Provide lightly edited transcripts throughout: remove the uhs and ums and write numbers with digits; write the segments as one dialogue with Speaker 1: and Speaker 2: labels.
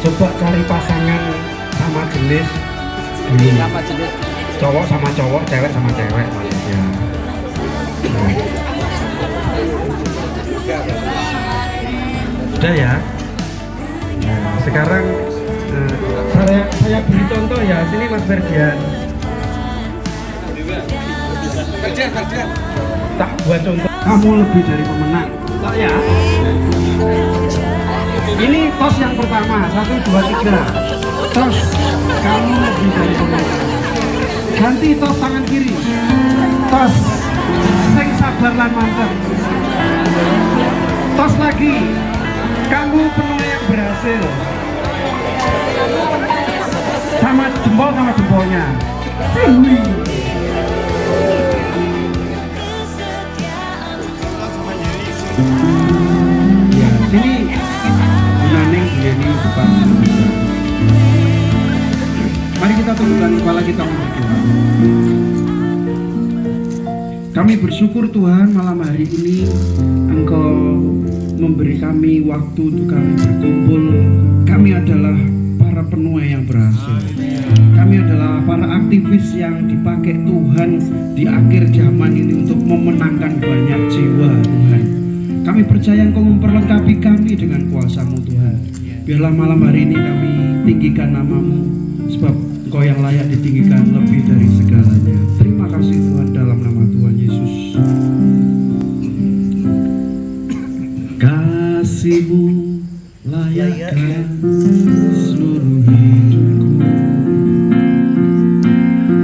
Speaker 1: Coba cari pasangan sama jenis dulu.
Speaker 2: Sama jenis.
Speaker 1: Cowok sama cowok, cewek sama cewek maksudnya. Nah. Sudah ya. Nah, sekarang saya beri contoh ya, sini Mas Ferdian. Tak buat contoh. Kamu lebih dari pemenang. Tak ya. Ini tos yang pertama, 1, 2, 3. Tos, kamu lebih dari pemenang. Ganti tos tangan kiri. Tos, sing sabar lan mantep. Tos lagi, kamu penuh yang berhasil. Sama jempol sama jempolnya. Ya, sini Naneng Yeni depan. Mari kita tundukkan kepala kita berdoa. Kami bersyukur Tuhan malam hari ini Engkau memberi kami waktu untuk kami berkumpul. Kami adalah para penuai yang berhasil. Kami adalah para aktivis yang dipakai Tuhan di akhir zaman ini untuk memenangkan banyak jiwa Tuhan. Kami percaya Engkau memperlengkapi kami dengan kuasa-Mu Tuhan. Biarlah malam hari ini kami tinggikan nama-Mu, sebab Engkau yang layak ditinggikan lebih dari segalanya. Terima kasih Tuhan dalam nama Tuhan Yesus. Kasih-Mu layakkan seluruh hidupku,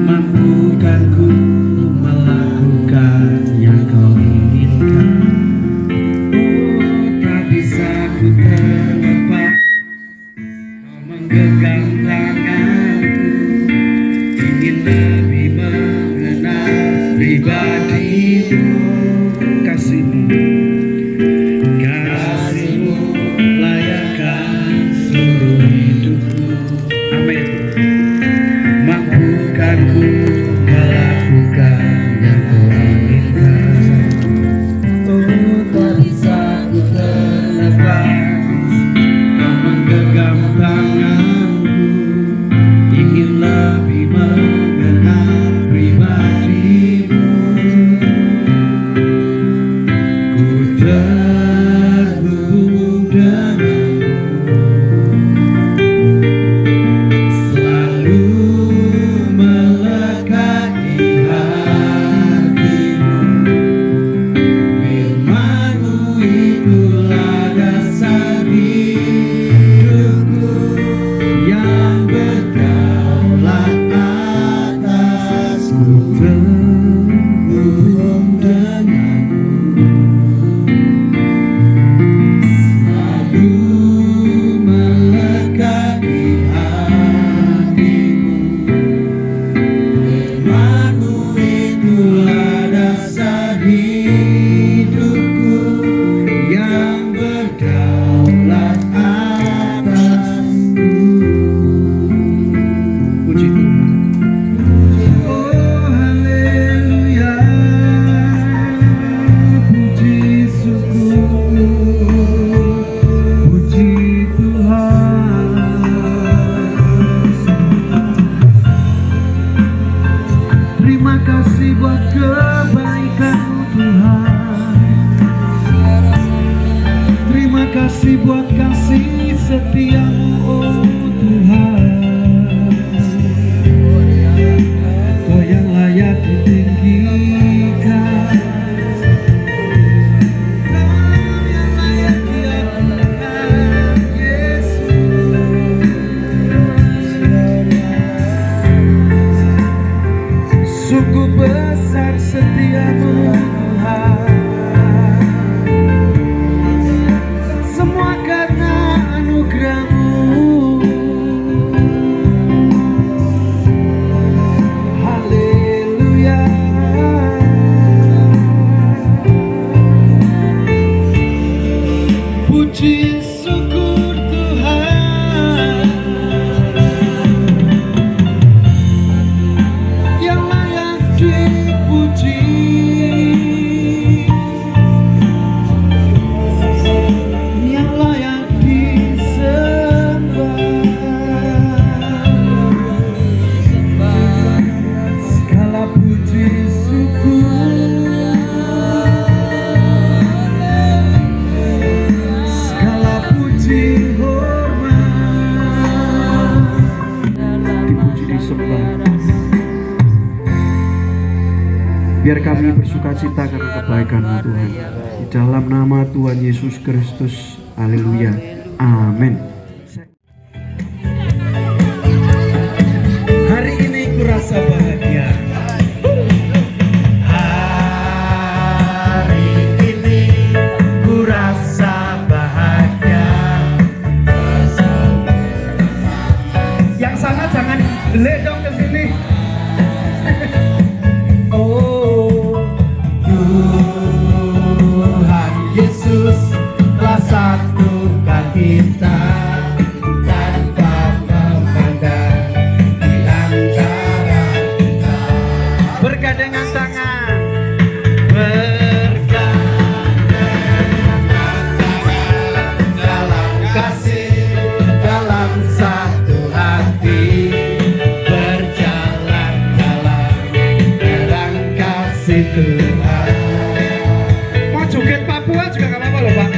Speaker 1: mampukan ku melakukan yang Kau inginkan. Oh, tak bisa ku terlepas, Kau menggenggam tanganku, ingin lebih mengenal pribadi-Mu. Kasih-Mu layakkan seluruh hidupku. Amin. Mampukan ku melakukan yang Kau inginkan. Oh, tak bisa ku terlepas, Kau menggenggam tanganku, ingin lebih mengenal pribadi-Mu. Ku terhubung denganmu, selalu melekat di hatimu. Firman-Mu itulah dasar hidupku, yang berdaulat atasku. Terhubung denganmu, selalu melekat di hatimu. Firman-Mu itulah dasar hidupku, yang berdaulat atasku. Puji Tuhan. Oh haleluya, puji syukur, puji Tuhan. Terima kasih buat kebaikan-Mu Tuhan. Terima kasih buat kasih setia-Mu oh Tuhan. Kau yang layak ditinggikan, Kau yang layak diagungkan, Yesus. Sungguh besar setia-Mu Tuhan, semua karena anugerah-Mu. Haleluya. Puji syukur Tuhan, yang layak dipuji. Yang layak disembah. Biar kami bersuka cita karena kebaikan-Mu Tuhan. Di dalam nama Tuhan Yesus Kristus. Haleluya. Amin. Hari ini ku rasa bahagia. Hari ini ku rasa bahagia. Yang sana jangan delik dong ke sini. Oh, Tuhan Yesus telah satukan kita tanpa memandang di antara kita. Bergandengan tangan, bergandengan tangan dalam kasih, dalam satu hati, berjalan dalam terang kasih Tuhan. Mau joget Papua juga gak apa-apa loh Pak.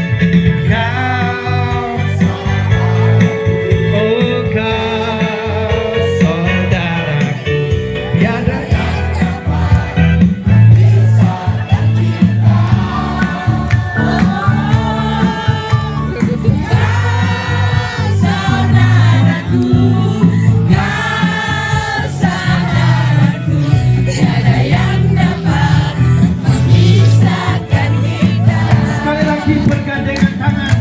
Speaker 1: Bergandengan tangan,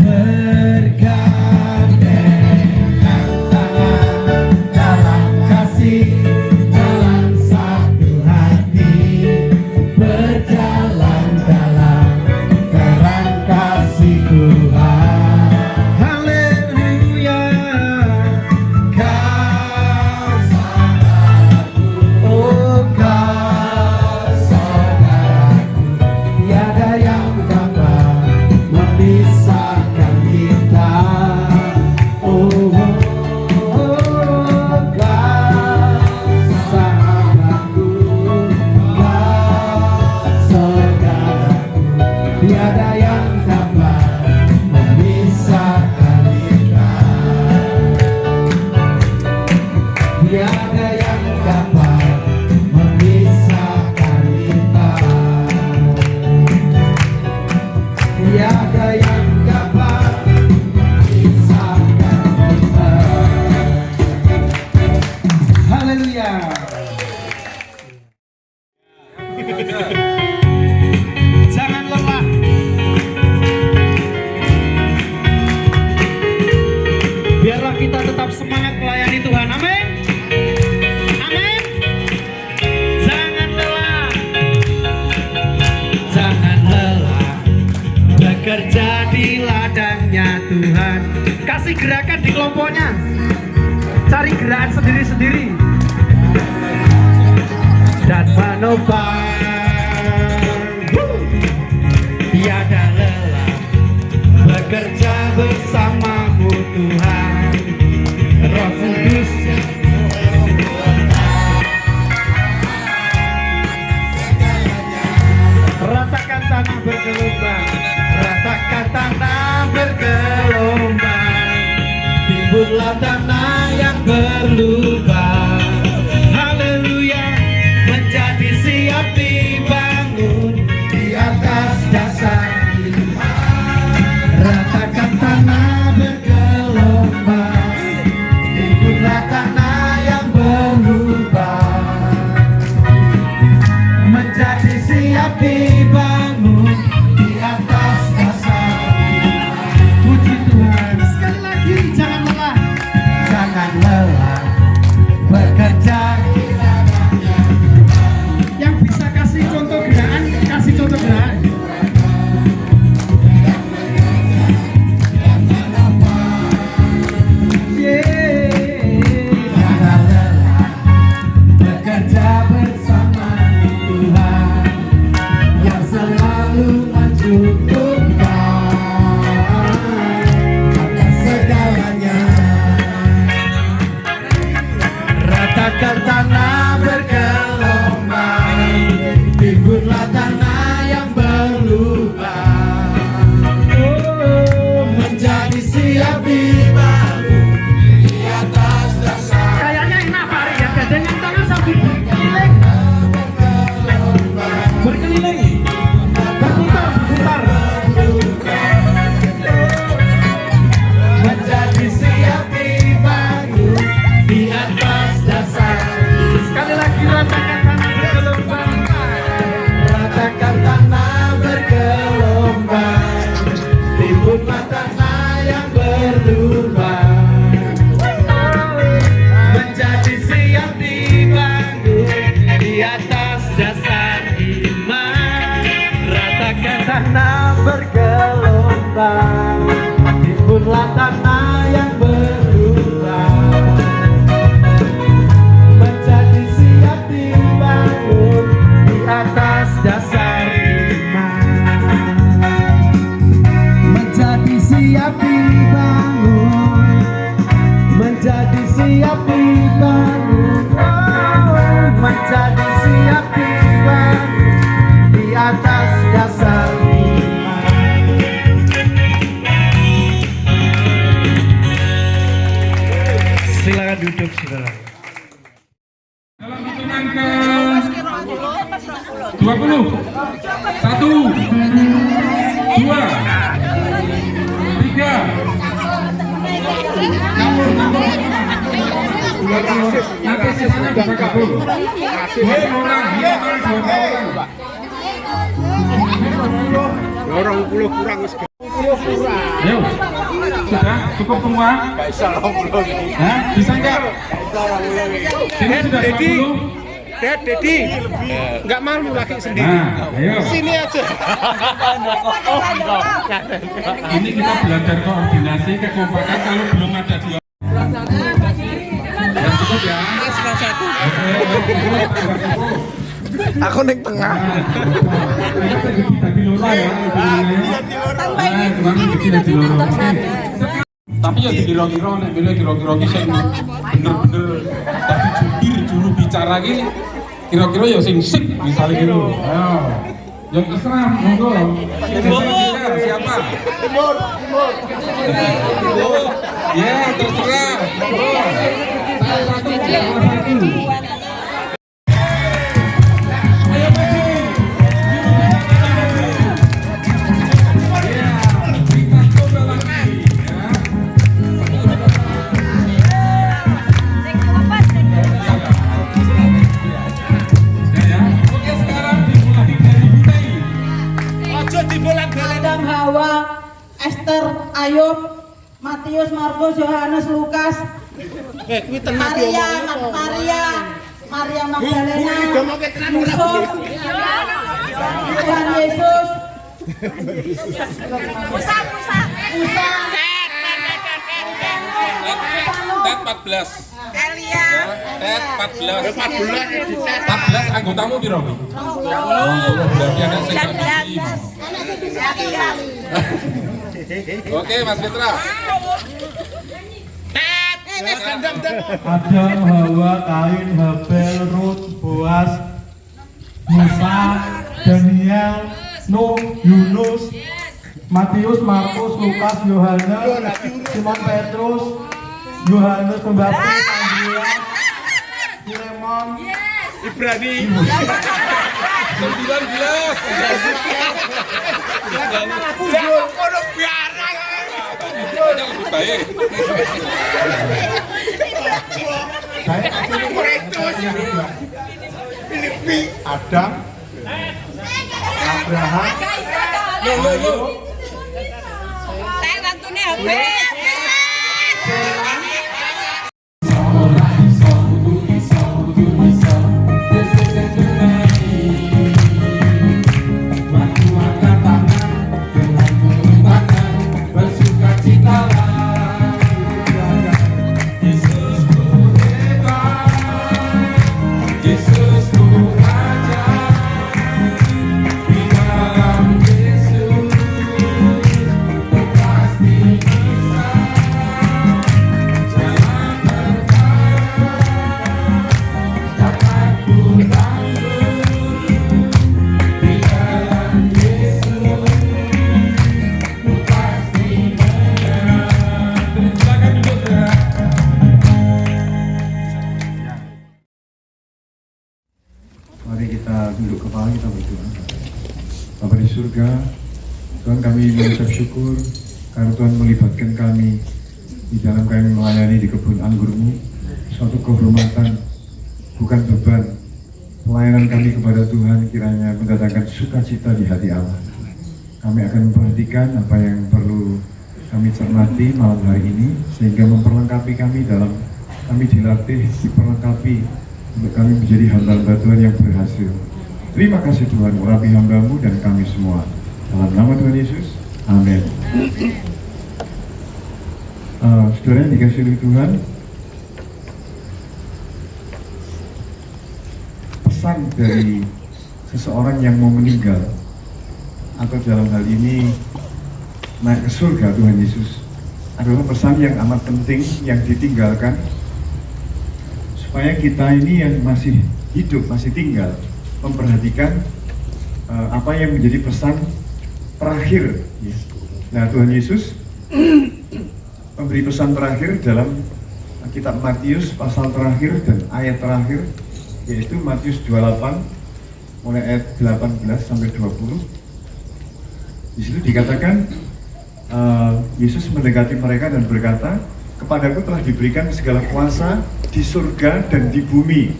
Speaker 1: bergandengan tangan dalam kasih, dalam satu hati, berjalan dalam terang kasih Tuhan. Haleluya. Kau saudaraku, oh kau saudaraku, tiada yang memisahkan kita. Oh, kau sahabatku, kau saudaraku, tiada yang dapat memisahkan kita. Tiada yang dapat memisahkan kita. Tiada yang dapat memisahkan kita. Haleluya. Jangan lelah. Biarlah kita tetap semangat melayani Tuhan. Amin. Amin. Jangan lelah. Jangan lelah bekerja di ladangnya Tuhan. Kasih gerakan di kelompoknya. Cari gerakan sendiri-sendiri. Dan menopang. Tiada lelah bekerja bersamamu Tuhan. Roh Kudus ratakan tanah bergelombang, ratakan tanah bergelombang, timbullah tanah yang berlubang. Haleluya, menjadi siap dibangun di atas dasar iman. Ratakan tanah bergelombang, timbullah tanah yang berlubang, menjadi siap dibangun di atas dasar iman. Puji Tuhan. Sekali lagi, jangan lelah. Jangan lelah
Speaker 2: siap dibangun, menjadi siap dibangun di atas dasar iman. Silakan duduk, saudara.
Speaker 3: Dalam hitungan ke 20, 1, 2, 3, nanti sisanya bisa kabur. Hei orang,
Speaker 4: orang puluh kurang.
Speaker 3: ayo, sudah cukup semua? Hah? Bisa nggak? Ini sudah 20.
Speaker 4: Dedi, nggak malu laki sendiri.
Speaker 3: Nah, ayo.
Speaker 4: Sini aja.
Speaker 3: Ini kita belajar koordinasi, kekompakan kalau belum ada dua. Ya, cukup ya.
Speaker 4: Aku ning tengah.
Speaker 3: Tapi ya dikira-kira nek kira-kira sing bener-bener tapi juru bicara gini kira-kira ya sing sik misalnya gitu. Ayo. Yang Islam monggo. Siapa? Timur. Ya, terserah. Salah satu.
Speaker 5: Adam, Hawa, Esther, Ayub, Matius, Markus, Yohanes, Lukas, Maria Magdalena, Yusuf, Tuhan Yesus, Musa,
Speaker 3: Tet 14.
Speaker 5: Elia,
Speaker 3: Tet 14 anggotamu piro? Berarti ada sing Oke, Mas Fitra.
Speaker 2: Adam, Hawa, Kain, Habel, Rut, Boas, Musa, Daniel, Nuh, Yunus, Matius, Markus, Lukas, Yohanes, Simon Petrus, Yohanes Pembaptis, Andreas, Filemon,
Speaker 4: Ibrani.
Speaker 3: 19. Lebih baik.
Speaker 4: Adam, Abraham,
Speaker 5: saya waktunya habis.
Speaker 6: Mari kita tunduk kepala, kita berdoa. Bapa di surga, Tuhan, kami mengucap syukur karena Tuhan melibatkan kami di dalam kami melayani di kebun anggur-Mu, suatu kehormatan, bukan beban. Pelayanan kami kepada Tuhan kiranya mendatangkan sukacita di hati Allah. Kami akan memperhatikan apa yang perlu kami cermati malam hari ini, sehingga memperlengkapi kami dalam kami dilatih, diperlengkapi untuk kami menjadi hamba-hamba Tuhan yang berhasil. Terima kasih Tuhan, urapi hamba-Mu dan kami semua. Dalam nama Tuhan Yesus, amin. Saudara yang dikasihi oleh Tuhan, pesan dari seseorang yang mau meninggal, atau dalam hal ini naik ke surga Tuhan Yesus, adalah pesan yang amat penting yang ditinggalkan supaya kita ini yang masih hidup, masih tinggal, memperhatikan apa yang menjadi pesan terakhir. Ya. Nah, Tuhan Yesus memberi pesan terakhir dalam kitab Matius pasal terakhir dan ayat terakhir, yaitu Matius 28 mulai ayat 18 sampai 20. Di situ dikatakan Yesus mendekati mereka dan berkata, "Kepadaku telah diberikan segala kuasa di surga dan di bumi."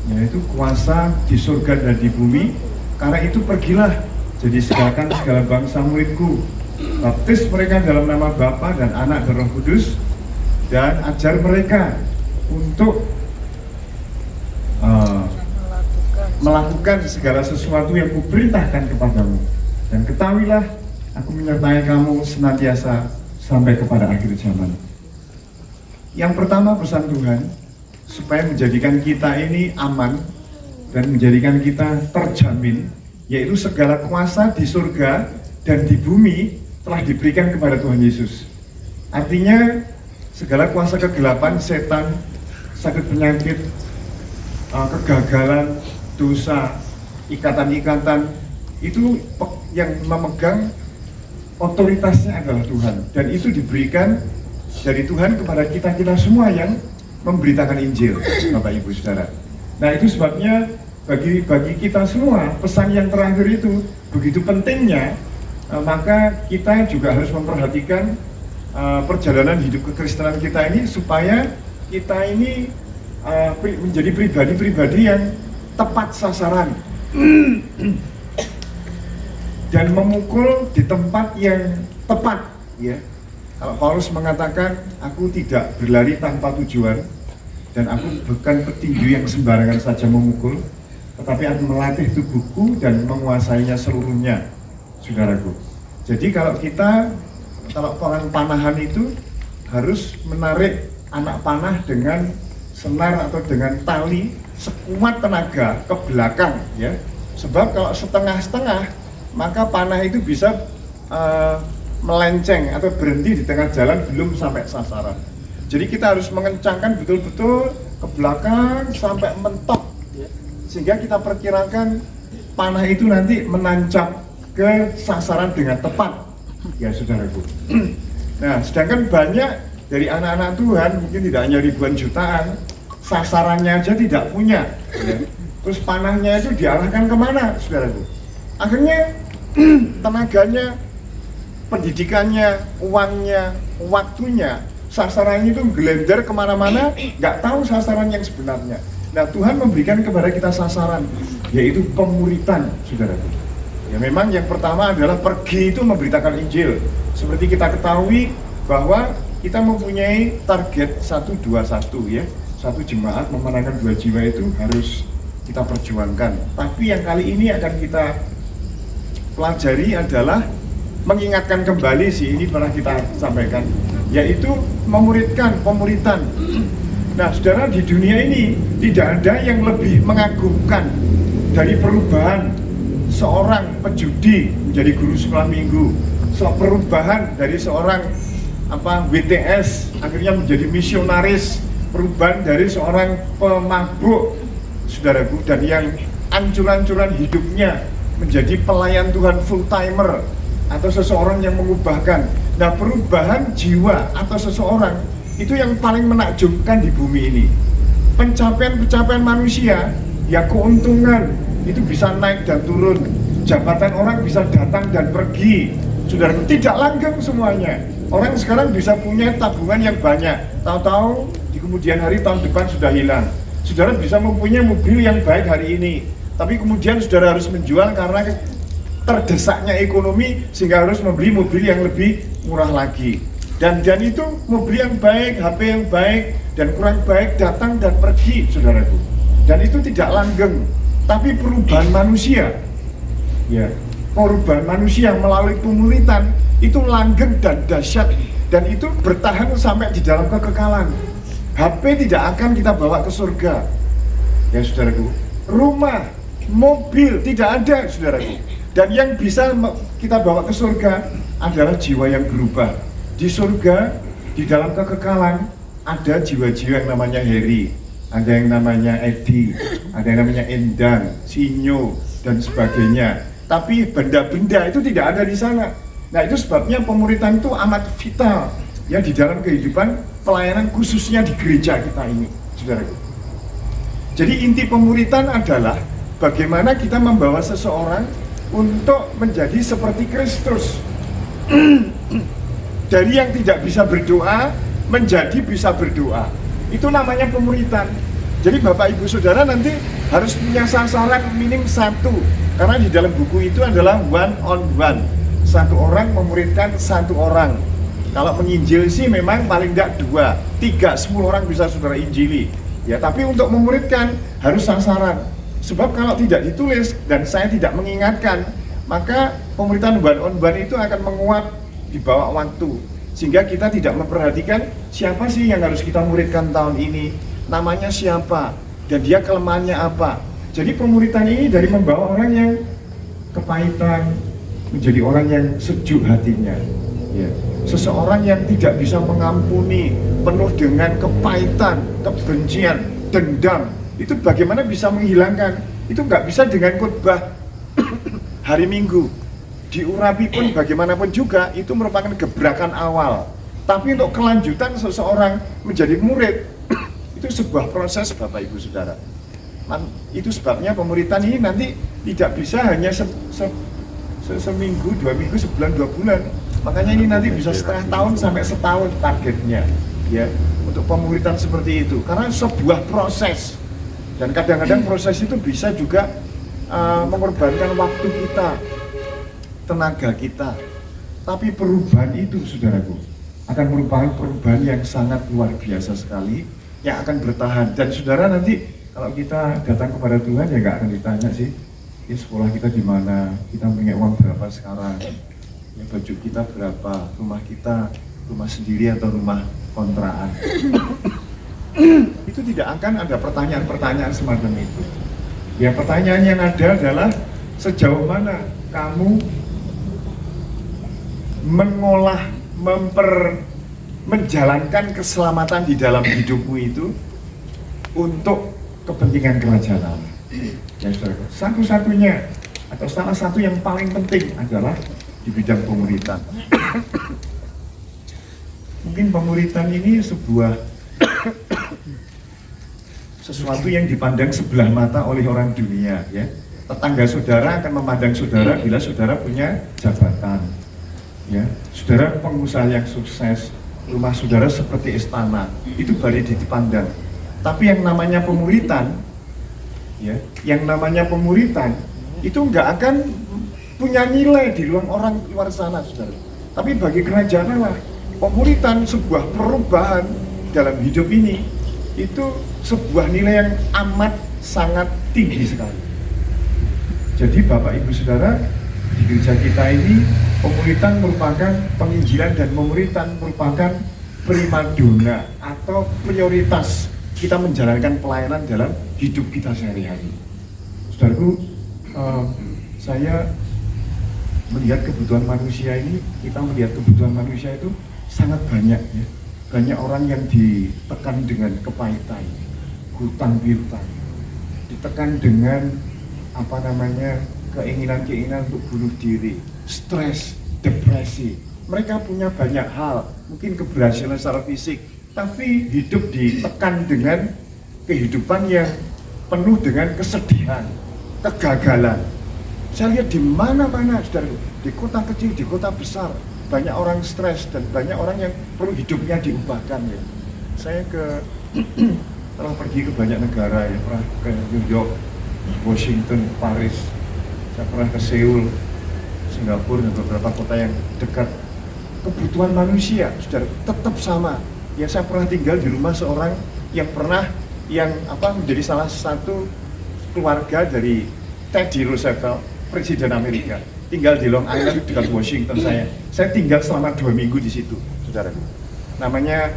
Speaker 6: Yaitu kuasa di surga dan di bumi. Karena itu pergilah, jadi segarkan segala bangsa muridku, baptis mereka dalam nama Bapa dan Anak dan Roh Kudus, dan ajar mereka untuk melakukan segala sesuatu yang kuperintahkan kepadamu. Dan ketahuilah, aku menyertai kamu senantiasa sampai kepada akhir zaman. Yang pertama pesan Tuhan, supaya menjadikan kita ini aman dan menjadikan kita terjamin, yaitu segala kuasa di surga dan di bumi telah diberikan kepada Tuhan Yesus. Artinya segala kuasa kegelapan, setan, sakit penyakit, kegagalan, dosa, ikatan-ikatan, itu yang memegang otoritasnya adalah Tuhan, dan itu diberikan dari Tuhan kepada kita semua yang memberitakan Injil, Bapak Ibu Saudara. Nah, itu sebabnya bagi kita semua pesan yang terakhir itu begitu pentingnya, maka kita juga harus memperhatikan perjalanan hidup kekristenan kita ini, supaya kita ini menjadi pribadi-pribadi yang tepat sasaran dan memukul di tempat yang tepat, ya. Kalau Paulus mengatakan, "Aku tidak berlari tanpa tujuan, dan aku bukan petinju yang sembarangan saja memukul, tetapi aku melatih tubuhku dan menguasainya seluruhnya," saudaraku. Jadi kalau panahan itu harus menarik anak panah dengan senar atau dengan tali sekuat tenaga ke belakang, ya. Sebab kalau setengah-setengah, maka panah itu bisa melenceng atau berhenti di tengah jalan belum sampai sasaran. Jadi kita harus mengencangkan betul-betul ke belakang sampai mentok, ya. Sehingga kita perkirakan panah itu nanti menancap ke sasaran dengan tepat, ya saudaraku. Nah, sedangkan banyak dari anak-anak Tuhan, mungkin tidak hanya ribuan jutaan, sasarannya aja tidak punya, ya. Terus panahnya itu diarahkan kemana, saudaraku? Akhirnya tenaganya, pendidikannya, uangnya, waktunya, sasarannya itu gelender kemana-mana, nggak tahu sasaran yang sebenarnya. Nah, Tuhan memberikan kepada kita sasaran, yaitu pemuritan, saudaraku. Ya, memang yang pertama adalah pergi itu memberitakan Injil. Seperti kita ketahui bahwa kita mempunyai target 121, ya. Satu jemaat memenangkan 2 jiwa itu harus kita perjuangkan. Tapi yang kali ini akan kita pelajari adalah mengingatkan kembali, ini pernah kita sampaikan, yaitu pemuritan. Nah, saudara, di dunia ini tidak ada yang lebih mengagumkan dari perubahan seorang pejudi menjadi guru sekolah minggu, perubahan dari seorang WTS akhirnya menjadi misionaris, perubahan dari seorang pemabuk, saudaraku, dan yang ancur-ancuran hidupnya menjadi pelayan Tuhan full timer, atau seseorang yang mengubahkan. Nah, perubahan jiwa atau seseorang itu yang paling menakjubkan di bumi ini. Pencapaian manusia, ya keuntungan itu bisa naik dan turun, jabatan orang bisa datang dan pergi, saudara, tidak langgeng semuanya. Orang sekarang bisa punya tabungan yang banyak, tahu-tahu di kemudian hari tahun depan sudah hilang. Saudara bisa mempunyai mobil yang baik hari ini, tapi kemudian saudara harus menjual karena terdesaknya ekonomi, sehingga harus membeli mobil yang lebih murah lagi. Dan itu mobil yang baik, HP yang baik, dan kurang baik datang dan pergi, saudaraku. Dan itu tidak langgeng. Tapi perubahan manusia, ya, perubahan manusia melalui pemuritan itu langgeng dan dahsyat, dan itu bertahan sampai di dalam kekekalan. HP tidak akan kita bawa ke surga, ya saudaraku. Rumah, mobil tidak ada, saudaraku. Dan yang bisa kita bawa ke surga adalah jiwa yang berubah. Di surga, di dalam kekekalan, ada jiwa-jiwa yang namanya Heri. ada yang namanya Edi, ada yang namanya Endang, Sinyo, dan sebagainya. Tapi benda-benda itu tidak ada di sana. Nah, itu sebabnya pemuritan itu amat vital ya di dalam kehidupan pelayanan, khususnya di gereja kita ini, saudaraku. Jadi inti pemuritan adalah bagaimana kita membawa seseorang untuk menjadi seperti Kristus. Dari yang tidak bisa berdoa menjadi bisa berdoa. Itu namanya pemuritan. Jadi Bapak Ibu Saudara nanti harus punya sasaran minim 1. Karena di dalam buku itu adalah one on one. Satu orang memuridkan satu orang. Kalau menginjil sih memang paling tidak 2, 3, 10 orang bisa saudara injili. Ya, tapi untuk memuridkan harus sasaran. Sebab kalau tidak ditulis dan saya tidak mengingatkan, maka pemuritan one on one itu akan menguap di bawah waktu. Sehingga kita tidak memperhatikan siapa sih yang harus kita muridkan tahun ini, namanya siapa, dan dia kelemahannya apa. Jadi pemuritan ini dari membawa orang yang kepahitan menjadi orang yang sejuk hatinya. Ya. Seseorang yang tidak bisa mengampuni, penuh dengan kepahitan, kebencian, dendam, itu bagaimana bisa menghilangkan? Itu nggak bisa dengan khotbah hari Minggu. Diurapi pun bagaimanapun juga itu merupakan gebrakan awal. Tapi untuk kelanjutan seseorang menjadi murid itu sebuah proses, Bapak Ibu Saudara. Itu sebabnya pemuritan ini nanti tidak bisa hanya seminggu, 2 minggu, sebulan, 2 bulan. Makanya ini nanti bisa setengah tahun sampai setahun targetnya, ya, untuk pemuritan seperti itu. Karena sebuah proses, dan kadang-kadang proses itu bisa juga mengorbankan waktu kita, tenaga kita. Tapi perubahan itu, saudaraku, akan merupakan perubahan yang sangat luar biasa sekali, yang akan bertahan. Dan saudara nanti kalau kita datang kepada Tuhan ya nggak akan ditanya sih, ya sekolah kita di mana, kita punya uang berapa sekarang, ya baju kita berapa, rumah kita rumah sendiri atau rumah kontrakan. Itu tidak akan ada pertanyaan-pertanyaan semacam itu. Ya, pertanyaan yang ada adalah sejauh mana kamu mengolah, menjalankan keselamatan di dalam hidupmu itu untuk kepentingan kerajaan Allah. Ya, saudara, satu-satunya atau salah satu yang paling penting adalah di bidang pemuritan. Mungkin pemuritan ini sesuatu yang dipandang sebelah mata oleh orang dunia, ya. Tetangga saudara akan memandang saudara bila saudara punya jabatan, ya. Saudara pengusaha yang sukses, rumah saudara seperti istana, itu baru dipandang. Tapi yang namanya pemuritan, ya, yang namanya pemuritan itu nggak akan punya nilai di luar orang luar sana, saudara. Tapi bagi kerajaan Allah, pemuritan sebuah perubahan dalam hidup ini itu sebuah nilai yang amat sangat tinggi sekali. Jadi Bapak Ibu Saudara, di gereja kita ini pemuritan merupakan penginjilan dan pemuritan merupakan primadona atau prioritas kita menjalankan pelayanan dalam hidup kita sehari-hari. Saudaraku, saya melihat kebutuhan manusia ini, kita melihat kebutuhan manusia itu sangat banyak, ya. Banyak orang yang ditekan dengan kepahitan, hutang piutang, ditekan dengan keinginan-keinginan untuk bunuh diri, stres, depresi. Mereka punya banyak hal, mungkin keberhasilan secara fisik, tapi hidup ditekan dengan kehidupan yang penuh dengan kesedihan, kegagalan. Saya lihat di mana-mana, saudara, di kota kecil, di kota besar, banyak orang stres dan banyak orang yang perlu hidupnya diubahkan, ya. Saya telah pergi ke banyak negara, ya, pernah ke New York, Washington, Paris, saya pernah ke Seoul, Singapura, dan beberapa kota yang dekat. Kebutuhan manusia, saudara, tetap sama. Ya, saya pernah tinggal di rumah seorang yang menjadi salah satu keluarga dari Teddy Roosevelt, Presiden Amerika. Tinggal di Long Island dekat Washington. Saya tinggal selama 2 minggu di situ, saudara. Namanya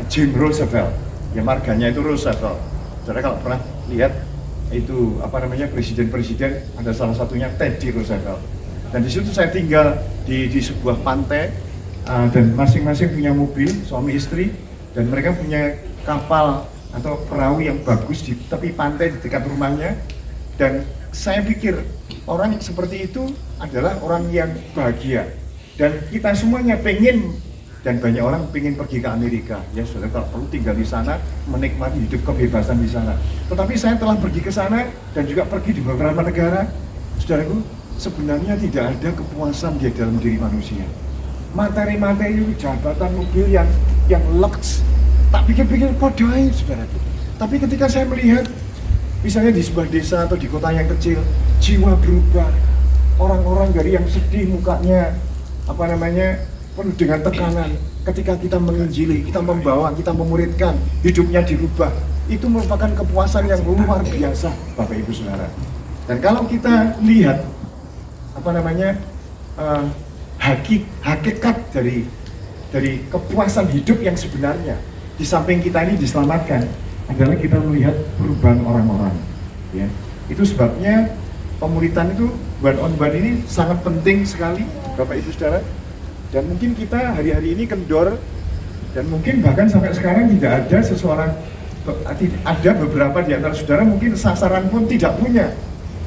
Speaker 6: James Roosevelt, ya, marganya itu Roosevelt. Saudara kalau pernah lihat itu presiden-presiden, ada salah satunya Teddy Roosevelt. Dan di situ saya tinggal di sebuah pantai, dan masing-masing punya mobil, suami istri, dan mereka punya kapal
Speaker 7: atau perahu yang bagus di tepi pantai di dekat rumahnya. Dan saya pikir orang seperti itu adalah orang yang bahagia. Dan kita semuanya pengen, dan banyak orang pengen pergi ke Amerika. Ya saudara, kalau perlu tinggal di sana, menikmati hidup kebebasan di sana. Tetapi saya telah pergi ke sana dan juga pergi di beberapa negara. Saudaraku, sebenarnya tidak ada kepuasan di dalam diri manusia. Materi-materi, jabatan, mobil yang lux, tak pikir-pikir podoh, saudaraku. Tapi ketika saya melihat, misalnya di sebuah desa atau di kota yang kecil, jiwa berubah. Orang-orang dari yang sedih mukanya, penuh dengan tekanan. Ketika kita menginjili, kita membawa, kita memuridkan, hidupnya dirubah. Itu merupakan kepuasan yang luar biasa, Bapak Ibu Saudara. Dan kalau kita lihat, hakikat dari kepuasan hidup yang sebenarnya, di samping kita ini diselamatkan, adalah kita melihat perubahan orang-orang. Ya, itu sebabnya pemuritan itu, one on one ini sangat penting sekali, Bapak Ibu Saudara. Dan mungkin kita hari-hari ini kendor, dan mungkin bahkan sampai sekarang tidak ada seseorang, ada beberapa di antara saudara mungkin sasaran pun tidak punya,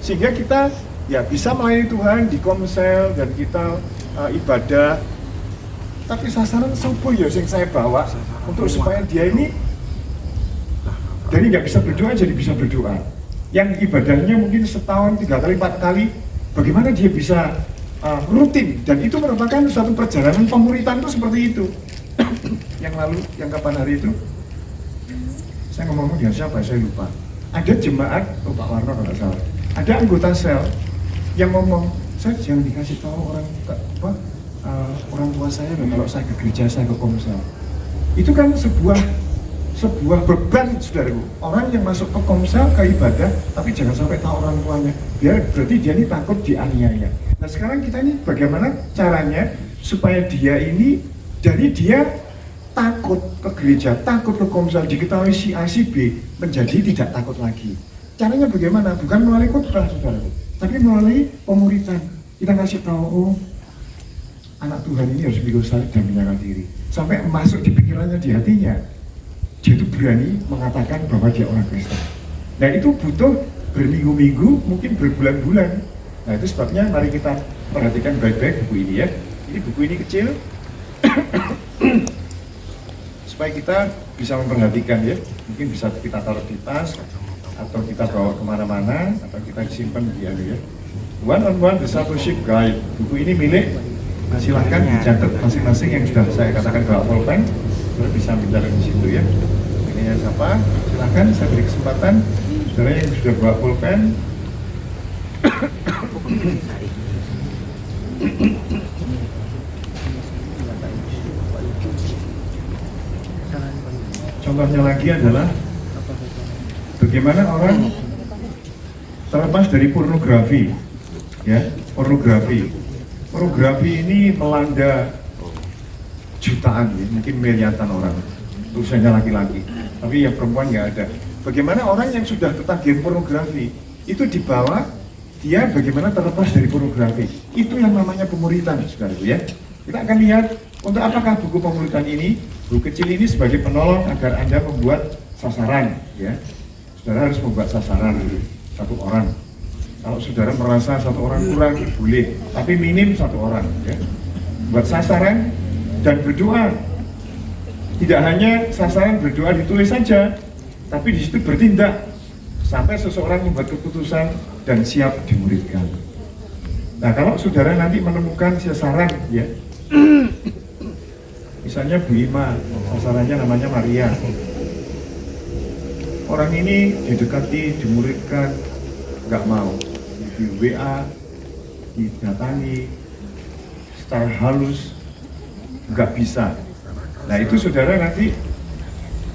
Speaker 7: sehingga kita ya bisa melayani Tuhan di komsel dan kita ibadah. Tapi sasaran sopo ya yang saya bawa untuk supaya dia ini dari nggak bisa berdoa jadi bisa berdoa. Yang ibadahnya mungkin setahun 3 kali 4 kali, bagaimana dia bisa rutin, dan itu merupakan suatu perjalanan pemuritan itu seperti itu. Yang lalu, yang kapan hari itu, saya ngomong dengan siapa, saya lupa. Ada jemaat, Pak Warno kalau nggak salah, ada anggota sel yang ngomong, saya jangan dikasih tahu orang tua saya kalau saya ke gereja, saya ke komsel. Itu kan sebuah beban, saudaraku. Orang yang masuk ke komsel, ke ibadah, tapi jangan sampai tahu orang tuanya. Berarti dia ini takut dianiaya. Nah sekarang kita ini bagaimana caranya supaya dia ini, dari dia takut ke gereja, takut ke komsel, diketahui si A, si B, menjadi tidak takut lagi. Caranya bagaimana? Bukan melalui khotbah, saudaraku, tapi melalui pemuritan. Kita kasih tahu, oh, anak Tuhan ini harus pikul salib dan menyerahkan diri. Sampai masuk di pikirannya, di hatinya, dia itu berani mengatakan bahwa dia orang Kristen. Nah itu butuh berminggu-minggu, mungkin berbulan-bulan. Nah itu sebabnya mari kita perhatikan baik-baik buku ini ya. Ini buku ini kecil, supaya kita bisa memperhatikan ya. Mungkin bisa kita taruh di tas, atau kita bawa kemana-mana, atau kita simpan di ya. One on One Discipleship Guide. Buku ini milik, silahkan dicatat masing-masing yang sudah saya katakan bawa pulpen, saudara bisa bicara di situ ya. Ini yang siapa? Silahkan saya beri kesempatan saudara yang sudah bawa pulpen. Contohnya lagi adalah bagaimana orang terlepas dari pornografi, ya, pornografi ini melanda jutaan, ya, mungkin miliaran orang, usianya laki-laki, tapi yang perempuan nggak ada. Bagaimana orang yang sudah ketagihan pornografi itu dibawa, dia bagaimana terlepas dari pornografi. Itu yang namanya pemuritan, saudaraku ya. Kita akan lihat untuk apakah buku pemuritan ini. Buku kecil ini sebagai penolong agar Anda membuat sasaran, ya. Saudara harus membuat sasaran satu orang. Kalau saudara merasa satu orang kurang, boleh, tapi minim satu orang, ya. Buat sasaran dan berdoa. Tidak hanya sasaran berdoa ditulis saja, tapi di situ bertindak sampai seseorang membuat keputusan dan siap dimuridkan. Nah, kalau saudara nanti menemukan sasaran, ya, misalnya Bu Ima, sasarannya namanya Maria. Orang ini didekati, dimuridkan, nggak mau, di WA, didatangi secara halus, nggak bisa. Nah itu saudara nanti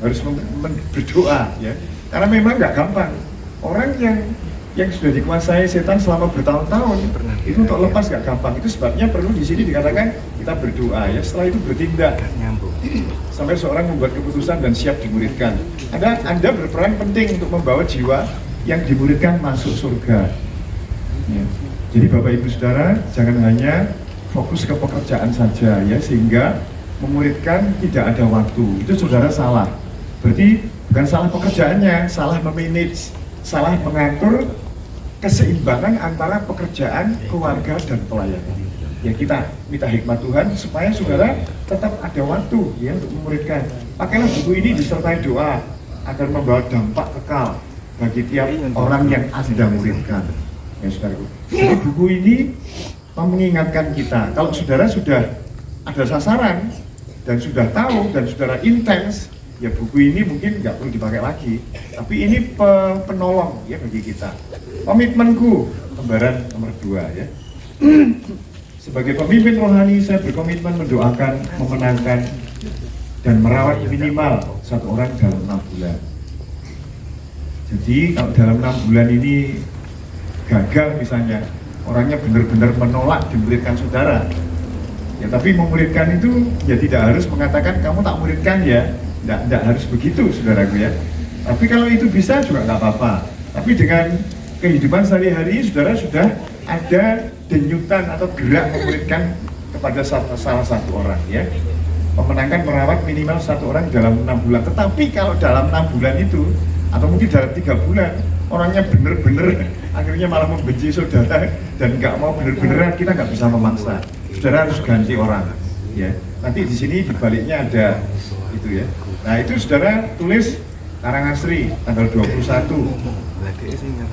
Speaker 7: harus berdoa, ya, karena memang nggak gampang. Orang yang sudah dikuasai setan selama bertahun-tahun itu untuk lepas nggak gampang. Itu sebabnya perlu di sini dikatakan kita berdoa, ya, setelah itu bertindak sampai seorang membuat keputusan dan siap dimuridkan. Anda berperan penting untuk membawa jiwa yang dimuridkan masuk surga, ya. Jadi Bapak Ibu Saudara jangan hanya fokus ke pekerjaan saja, ya, sehingga memuridkan tidak ada waktu. Itu saudara salah. Berarti bukan salah pekerjaannya, salah memanage, salah mengatur keseimbangan antara pekerjaan, keluarga, dan pelayanan. Ya kita minta hikmat Tuhan supaya saudara tetap ada waktu ya untuk memuridkan. Pakailah buku ini disertai doa agar membawa dampak kekal bagi tiap orang yang Anda muridkan. Ya saudaraku. Jadi buku ini mengingatkan kita kalau saudara sudah ada sasaran dan sudah tahu dan saudara intens, ya buku ini mungkin nggak perlu dipakai lagi. Tapi ini penolong ya bagi kita. Komitmenku, lembaran nomor 2 ya. Sebagai pemimpin rohani, saya berkomitmen mendoakan, memenangkan, dan merawat minimal 1 orang dalam 6 bulan. Jadi kalau dalam 6 bulan ini gagal misalnya, orangnya benar-benar menolak dimuridkan saudara. Ya tapi memuridkan itu ya tidak harus mengatakan kamu tak muridkan ya, tidak harus begitu saudaraku ya. Tapi kalau itu bisa juga nggak apa-apa. Tapi dengan kehidupan sehari-hari saudara sudah ada denyutan atau gerak memuridkan kepada salah satu orang ya. Memenangkan merawat minimal 1 orang dalam 6 bulan. Tetapi kalau dalam 6 bulan itu atau mungkin dalam 3 bulan orangnya bener-bener akhirnya malah membenci saudara dan nggak mau bener-beneran, kita nggak bisa memaksa. Saudara harus ganti orang ya. Nanti di sini di baliknya ada itu ya. Nah itu saudara tulis Karangasri tanggal 21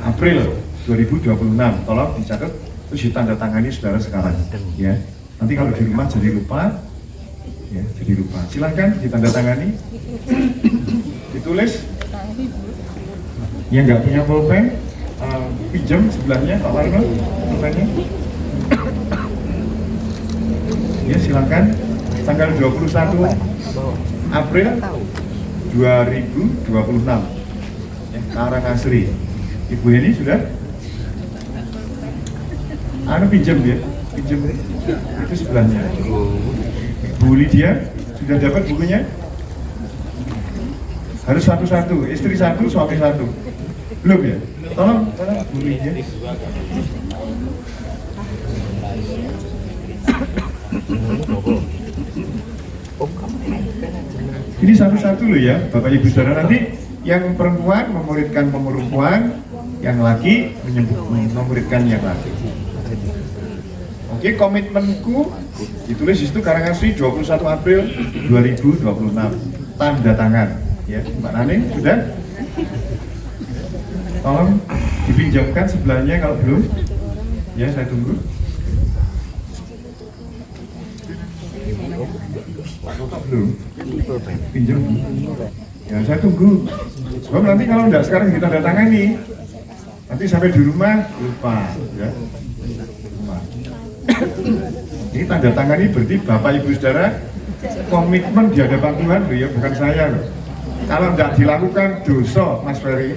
Speaker 7: April 2026. Tolong dicatat terus ditandatangani saudara sekarang ya. Nanti kalau di rumah jadi lupa ya, jadi lupa. Silahkan ditandatangani, ditulis. Yang nggak punya pulpen pinjam sebelahnya Pak Warno pulpennya. Ya silakan. Tanggal 21 April 2026 ya, Karangasri. Ibu Heni sudah? Pinjam ya, pinjam itu sebelahnya. Bu Lydia sudah dapat bukunya? Harus satu-satu, istri 1, suami 1. Belum ya? Tolong Bu Lydia. Ini satu-satu loh ya, Bapak Ibu Saudara. Nanti yang perempuan memuridkan perempuan, yang laki memuridkan yang laki. Oke, komitmenku ditulis di situ Karangasri 21 April 2026. Tanda tangan ya, Mbak Nani sudah? Tolong dipinjamkan sebelahnya kalau belum. Ya, saya tunggu. Belum? Pinjam? Ya, saya tunggu. Sebab nanti kalau enggak sekarang ditandatangani, nanti sampai di rumah lupa ya. Ini tanda tangan ini berarti Bapak Ibu Saudara komitmen di hadapan Tuhan loh ya, bukan saya loh. Kalau tidak dilakukan dosa Mas Ferry.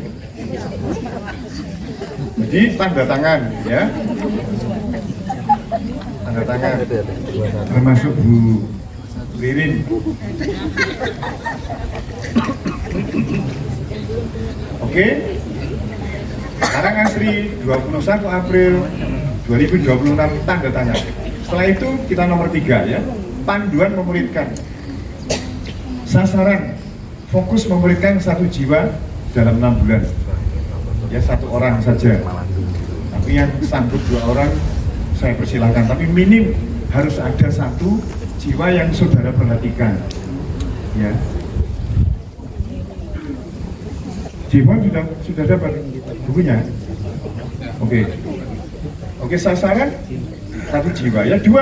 Speaker 7: Jadi tanda tangan ya. Tanda tangan termasuk Bu Ririn. Oke. Karangasri 21 April 2026 tanda tangan. Setelah itu kita nomor 3 ya, panduan memuridkan. Sasaran fokus memuridkan 1 jiwa dalam 6 bulan. Ya 1 orang saja. Tapi yang sanggup 2 orang saya persilahkan. Tapi minim harus ada 1 jiwa yang saudara perhatikan. Ya. Jiwa sudah dapat bukunya. Oke, sasaran 1 jiwa ya. 2,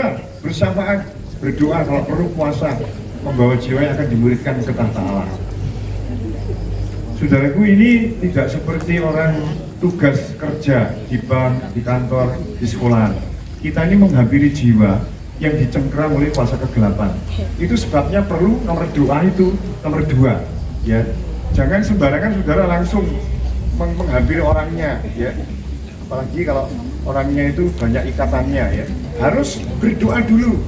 Speaker 7: bersamaan berdoa kalau perlu puasa membawa jiwa yang akan dimuridkan ke tahta Allah. Saudaraku, ini tidak seperti orang tugas kerja di bank, di kantor, di sekolah. Kita ini menghampiri jiwa yang dicengkram oleh kuasa kegelapan. Itu sebabnya perlu nomor doa itu nomor 2 ya. Jangan sembarangan saudara langsung menghampiri orangnya ya. Apalagi kalau orangnya itu banyak ikatannya ya. Harus berdoa dulu.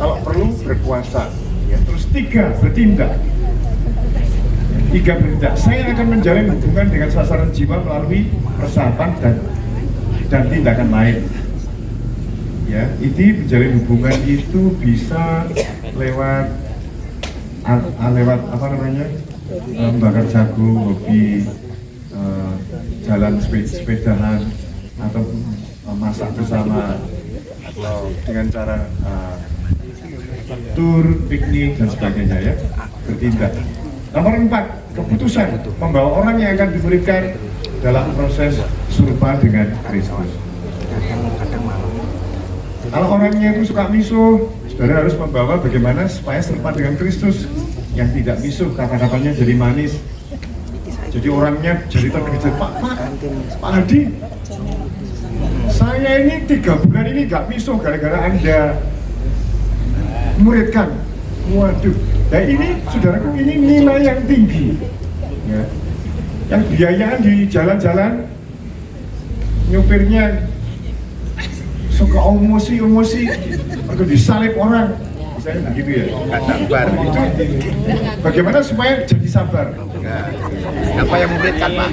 Speaker 7: Kalau perlu berpuasa ya. Terus 3, bertindak. 3, bertindak. Saya akan menjalin hubungan dengan sasaran jiwa melalui persahabatan dan tindakan lain. Ya, ini menjalin hubungan itu bisa lewat apa namanya?
Speaker 6: membakar jagung, hobi jalan sepedahan atau masak bersama atau dengan cara tur, piknik dan sebagainya ya, bertindak. Nomor 4, keputusan membawa orang yang akan dimuridkan dalam proses serupa dengan Kristus. Kalau orangnya itu suka misuh, saudara harus membawa bagaimana supaya serupa dengan Kristus yang tidak misuh, kata-katanya jadi manis. Jadi orangnya jadi terkejar, Pak Hadi, saya ini 3 bulan ini gak misuh gara-gara Anda muridkan. Waduh, nah ini saudaraku, ini nilai yang tinggi ya. Yang biayaan di jalan-jalan, nyupirnya suka emosi, atau disalib orang, misalnya begitu ya.
Speaker 4: Sabar.
Speaker 6: Itu bagaimana supaya jadi sabar?
Speaker 4: Apa yang muridkan, Pak?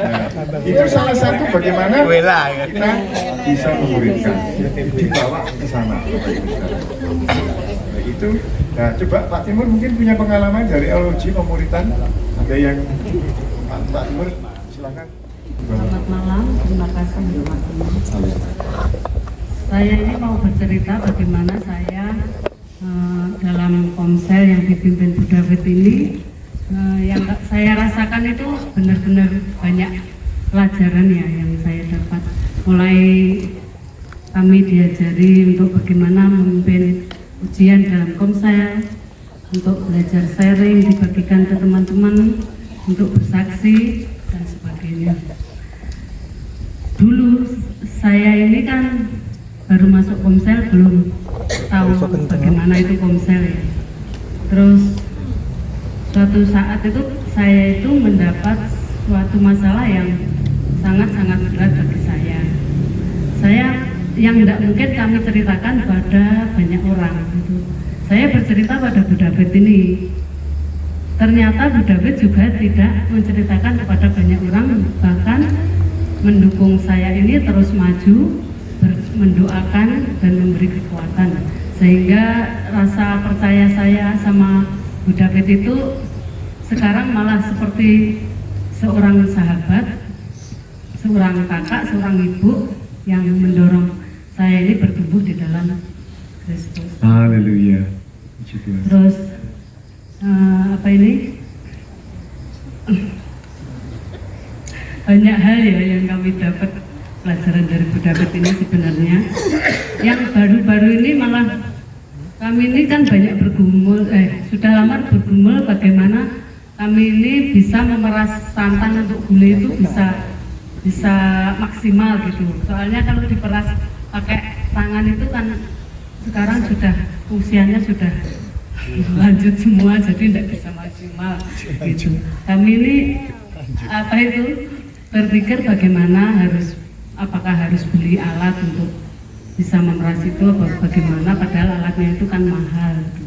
Speaker 6: Nah, itu salah satu bagaimana kita bisa memuridkan, dibawa ke sana. Nah, itu. Nah, coba Pak Timur mungkin punya pengalaman dari LOG pemuridan. Ada yang Pak Timur, silakan.
Speaker 8: Selamat malam, terima kasih Saya ini mau bercerita bagaimana saya dalam komsel yang dipimpin Bu David ini, yang saya rasakan itu benar-benar banyak pelajaran ya yang saya dapat. Mulai kami diajari untuk bagaimana memimpin ujian dalam komsel, untuk belajar sharing, dibagikan ke teman-teman, untuk bersaksi dan sebagainya. Dulu saya ini kan baru masuk komsel, belum tahu bagaimana itu komsel ya. Terus suatu saat itu saya itu mendapat suatu masalah yang sangat-sangat berat bagi saya. Saya yang tidak mungkin kami ceritakan pada banyak orang gitu. Saya bercerita pada Bu David ini. Ternyata Bu David juga tidak menceritakan kepada banyak orang, bahkan mendukung saya ini terus maju, mendoakan dan memberi kekuatan, sehingga rasa percaya saya sama Bu David itu sekarang malah seperti seorang sahabat, seorang kakak, seorang ibu yang mendorong saya ini bertumbuh di dalam Kristus.
Speaker 6: Haleluya.
Speaker 8: Terus apa ini? Banyak hal ya yang kami dapat pelajaran dari Bu David ini sebenarnya. Yang baru-baru ini malah kami ini kan banyak bergumul, sudah lama bergumul bagaimana kami ini bisa memeras santan untuk gulai itu bisa maksimal gitu. Soalnya kalau diperas pakai tangan itu kan sekarang sudah usianya sudah lanjut semua, jadi tidak bisa maksimal gitu. Kami ini apa itu berpikir bagaimana apakah harus beli alat untuk bisa memeras itu atau bagaimana, padahal alatnya itu kan mahal gitu.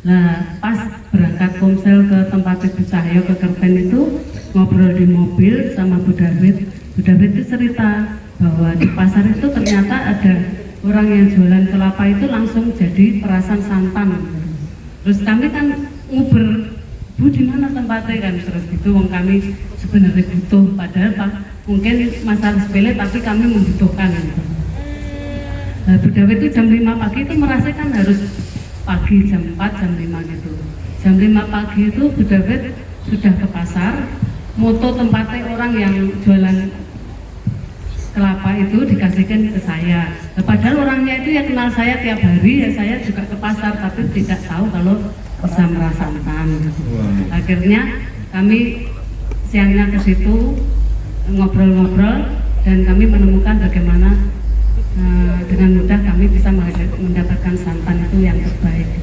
Speaker 8: Nah pas berangkat komsel ke tempat Ibu Cahyo ke Kerpen itu ngobrol di mobil sama Bu David itu cerita bahwa di pasar itu ternyata ada orang yang jualan kelapa itu langsung jadi perasan santan. Terus kami kan nguber, Bu di mana tempatnya kan, terus gitu wong kami sebenarnya butuh, padahal mungkin masalah sepele tapi kami membutuhkan gitu. Nah, Bu David itu jam 5 pagi itu merasakan harus pagi jam 4, jam 5 gitu. Jam 5 pagi itu Bu David sudah ke pasar, moto tempatnya orang yang jualan kelapa itu dikasihkan ke saya. Nah, padahal orangnya itu ya kenal saya tiap hari, ya saya juga ke pasar tapi tidak tahu kalau bisa merasa santan. Akhirnya kami siangnya ke situ ngobrol-ngobrol dan kami menemukan bagaimana dengan mudah kami bisa mendapatkan santan itu yang terbaik.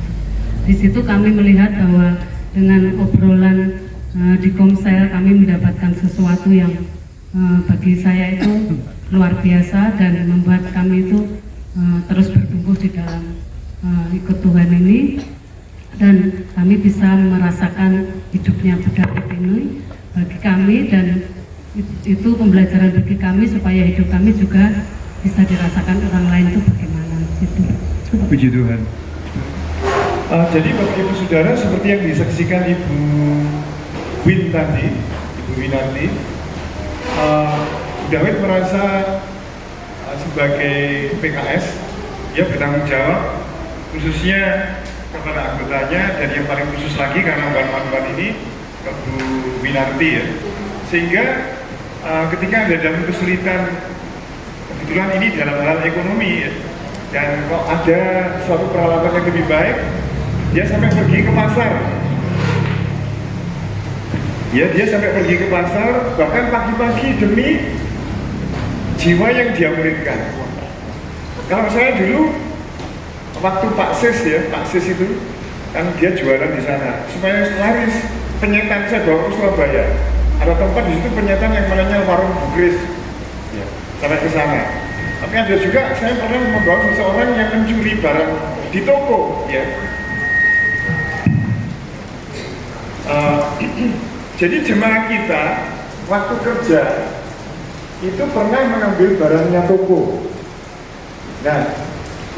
Speaker 8: Di situ kami melihat bahwa dengan obrolan di komsel kami mendapatkan sesuatu yang bagi saya itu luar biasa dan membuat kami itu terus bertumbuh di dalam ikut Tuhan ini, dan kami bisa merasakan hidupnya Bu David ini bagi kami, dan itu pembelajaran bagi kami supaya hidup kami juga bisa dirasakan orang lain itu bagaimana gitu.
Speaker 6: Puji Tuhan.
Speaker 7: Jadi Bapak Ibu Saudara, seperti yang disaksikan Ibu Win tadi, Ibu Winarti, David merasa sebagai PKS, dia bertanggung jawab khususnya kepada anggotanya, dan yang paling khusus lagi karena ban ini ke Bu Winarti ya. Sehingga ketika ada dalam kesulitan, kebetulan ini dalam hal ekonomi ya, dan kok ada suatu peralatan yang lebih baik, dia sampai pergi ke pasar. Ya, dia sampai pergi ke pasar, bahkan pagi-pagi demi jiwa yang dia muridkan. Kalau saya dulu, waktu Pak Sis ya, Pak Sis itu kan dia jualan di sana. Supaya laris, penyetan saya bawa ke Surabaya. Ada tempat di situ penyetan yang namanya warung Bugris. Ya, sampai ke sana. Tapi ada juga saya pernah membawa seseorang yang mencuri barang di toko, ya. Jadi jemaah kita waktu kerja itu pernah mengambil barangnya toko. Nah,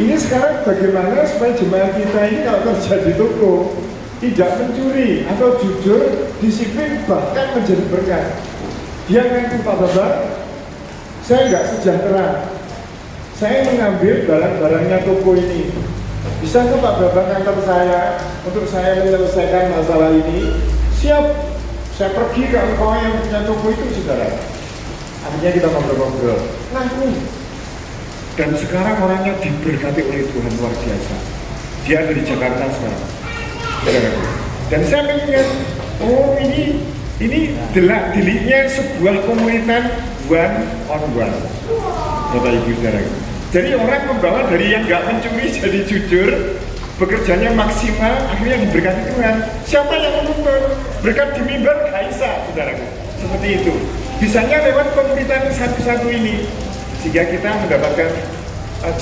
Speaker 7: ini sekarang bagaimana supaya jemaah kita ini kalau kerja di toko tidak mencuri atau jujur, disiplin, bahkan menjadi berkat. Dia ngaku, Pak Bapak, saya nggak sejahtera. Saya mengambil barang-barangnya toko ini. Bisa ke Pak Bapak ngantar saya untuk saya menyelesaikan masalah ini? Siap. Saya pergi ke engkau yang punya toko itu, saudara. Akhirnya kita ngobrol-ngobrol. Ngaku. Dan sekarang orangnya diberkati oleh Tuhan luar biasa. Dia ada di Jakarta sekarang. Dan saya mengingat, oh ini deliknya sebuah komunitas one on one. Bapak Ibu saudara. Jadi orang membawa dari yang nggak mencuri jadi jujur, bekerjanya maksimal, akhirnya diberkati Tuhan. Siapa yang menuntut? Berkat di mimbar Kaisa, saudaraku. Seperti itu. Bisanya lewat komunitas satu-satu ini, sehingga kita mendapatkan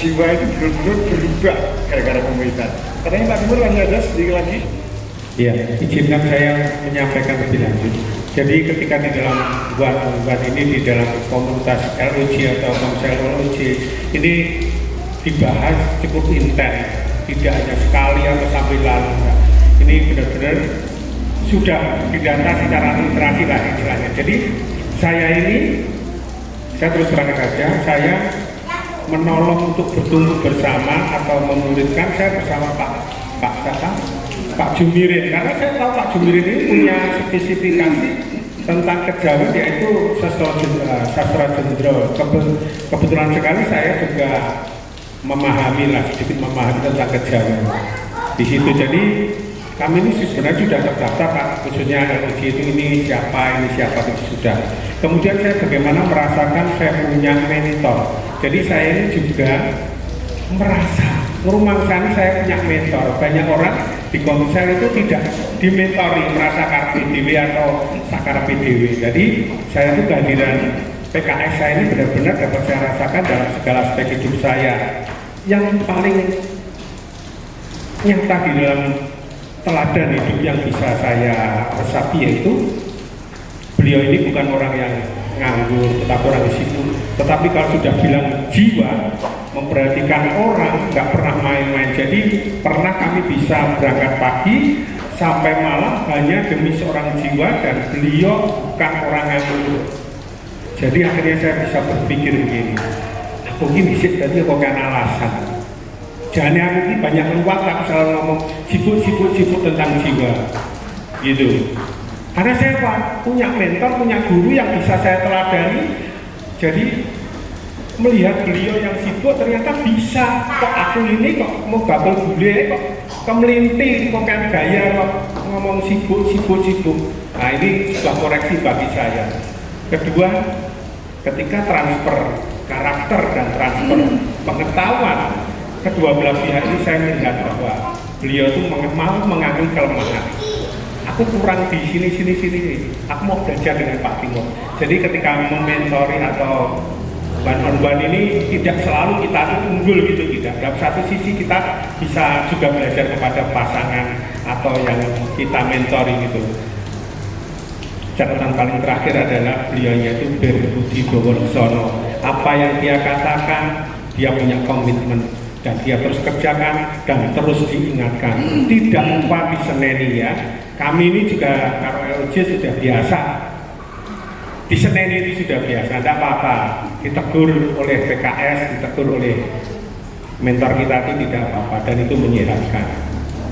Speaker 7: jiwa itu benar-benar berubah gara-gara komunitas. Katanya Pak Timur masih ada sedikit lagi.
Speaker 9: Ya, izinkan saya menyampaikan lebih lanjut. Jadi ketika di dalam buat ini di dalam komunitas LOG atau Komsel LOG ini dibahas cukup intens, tidak hanya sekali atau sampai lalu. Ini benar-benar sudah didata secara literasi lah istilahnya. Jadi saya terus terang saja, saya menolong untuk bertumbuh bersama atau memuridkan saya bersama Pak Jumirin, karena saya tahu Pak Jumirin ini punya spesifikasi tentang kejawen, yaitu sastra jendro. Kebetulan sekali saya juga sedikit memahami tentang kejawen di situ. Jadi kami ini sebenarnya sudah terdaftar Pak, khususnya LOG itu ini siapa itu sudah. Kemudian saya bagaimana merasakan saya punya mentor. Jadi saya ini juga merasa merumangsani saya punya mentor. Banyak orang di Komsel itu tidak dimentori, merasa KPDW atau sakar PDW. Jadi saya itu kehadiran PKS saya ini benar-benar dapat saya rasakan dalam segala aspek hidup saya. Yang paling nyata di dalam teladan hidup yang bisa saya resapi yaitu beliau ini bukan orang yang nganggur, tetapi orang sibuk. Tetapi kalau sudah bilang jiwa, memperhatikan orang, nggak pernah main-main. Jadi pernah kami bisa berangkat pagi sampai malam hanya demi seorang jiwa, dan beliau bukan orang nganggur. Jadi akhirnya saya bisa berpikir begini, aku ini bisa tadi kok kan alasan. Jangan aku ini banyak luak, tapi selalu ngomong sibuk tentang jiwa, gitu. Karena saya punya mentor, punya guru yang bisa saya teladani. Jadi melihat beliau yang sibuk ternyata bisa, kok aku ini kok mau bakal bule, kok kemelintir, kok kan gaya kok ngomong sibuk. Nah ini sebuah koreksi bagi saya. Kedua, ketika transfer karakter dan transfer pengetahuan kedua belah pihak ini, saya melihat bahwa beliau itu mau mengakui kelemahan. Aku kurang di sini. Aku mau belajar dengan Pak Timur. Jadi ketika mementori atau ban ini tidak selalu kita itu unggul gitu, tidak. Dalam satu sisi kita bisa juga belajar kepada pasangan atau yang kita mentori gitu. Catatan paling terakhir adalah beliaunya itu Berbudi Bowono. Apa yang dia katakan, dia punya komitmen. dan dia terus kerjakan dan terus diingatkan, tidak lupa diseneni ya. Kami ini juga karo LJ sudah biasa, diseneni itu sudah biasa, tidak apa-apa. Ditegur oleh PKS, ditegur oleh mentor kita itu tidak apa-apa, dan itu menyehatkan.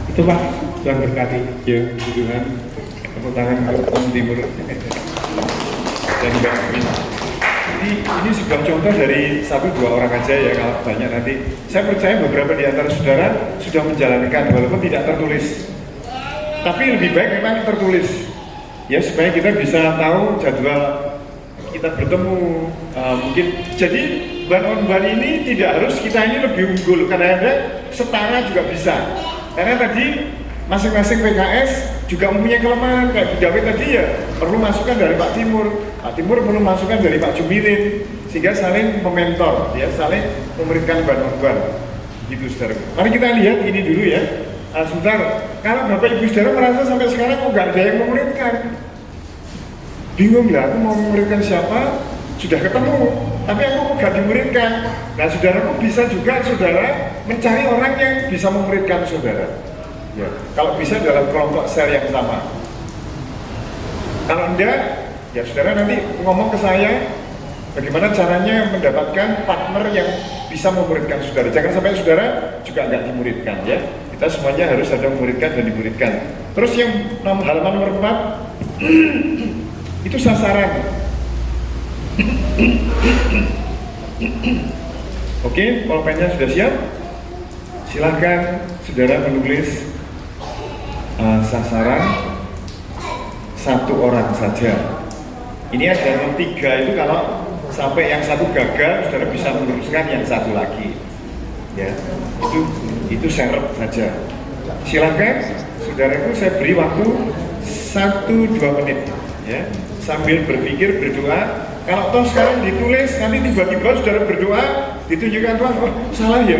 Speaker 9: Itu Pak, Tuhan berkati.
Speaker 6: Ya, puji Tuhan. Tepuk tangan untuk Om Timur dan Mbak Amin. Ini sebuah contoh dari 1-2 orang aja ya, kalau banyak nanti. Saya percaya beberapa di antara saudara sudah menjalankan walaupun tidak tertulis. Tapi lebih baik memang tertulis. Ya, supaya kita bisa tahu jadwal kita bertemu. Mungkin jadi one on one ini tidak harus kita ini lebih unggul, karena ada setara juga bisa. Karena tadi masing-masing PKS juga mempunyai kelemahan. Kayak Bu David tadi ya perlu masukan dari Pak Timur perlu masukan dari Pak Jumirin, sehingga saling mementor, ya, saling memberikan one-on-one gitu saudara. Mari kita lihat ini dulu ya. Sebentar, kalau Bapak Ibu saudara merasa sampai sekarang kok nggak ada yang memuridkan, bingung lah, aku mau memuridkan siapa, sudah ketemu, tapi aku kok nggak dimuridkan. Nah saudaraku bisa juga saudara mencari orang yang bisa memuridkan saudara. Ya, kalau bisa dalam kelompok share yang sama. Kalau enggak, ya saudara nanti ngomong ke saya bagaimana caranya mendapatkan partner yang bisa memuridkan saudara. Jangan sampai saudara juga nggak dimuridkan ya. Kita semuanya harus ada memuridkan dan dimuridkan. Terus yang halaman nomor 4 itu sasaran. Oke, pulpennya sudah siap. Silakan saudara menulis sasaran 1 orang saja. Ini ada yang 3 itu kalau sampai yang 1 gagal, saudara bisa meneruskan yang 1 lagi. Ya, itu syarat saja. Silakan, saudaraku, saya beri waktu 1-2 menit, ya, sambil berpikir, berdoa. Kalau toh sekarang ditulis, nanti tiba-tiba saudara berdoa, ditunjukkan Tuhan, oh salah ya,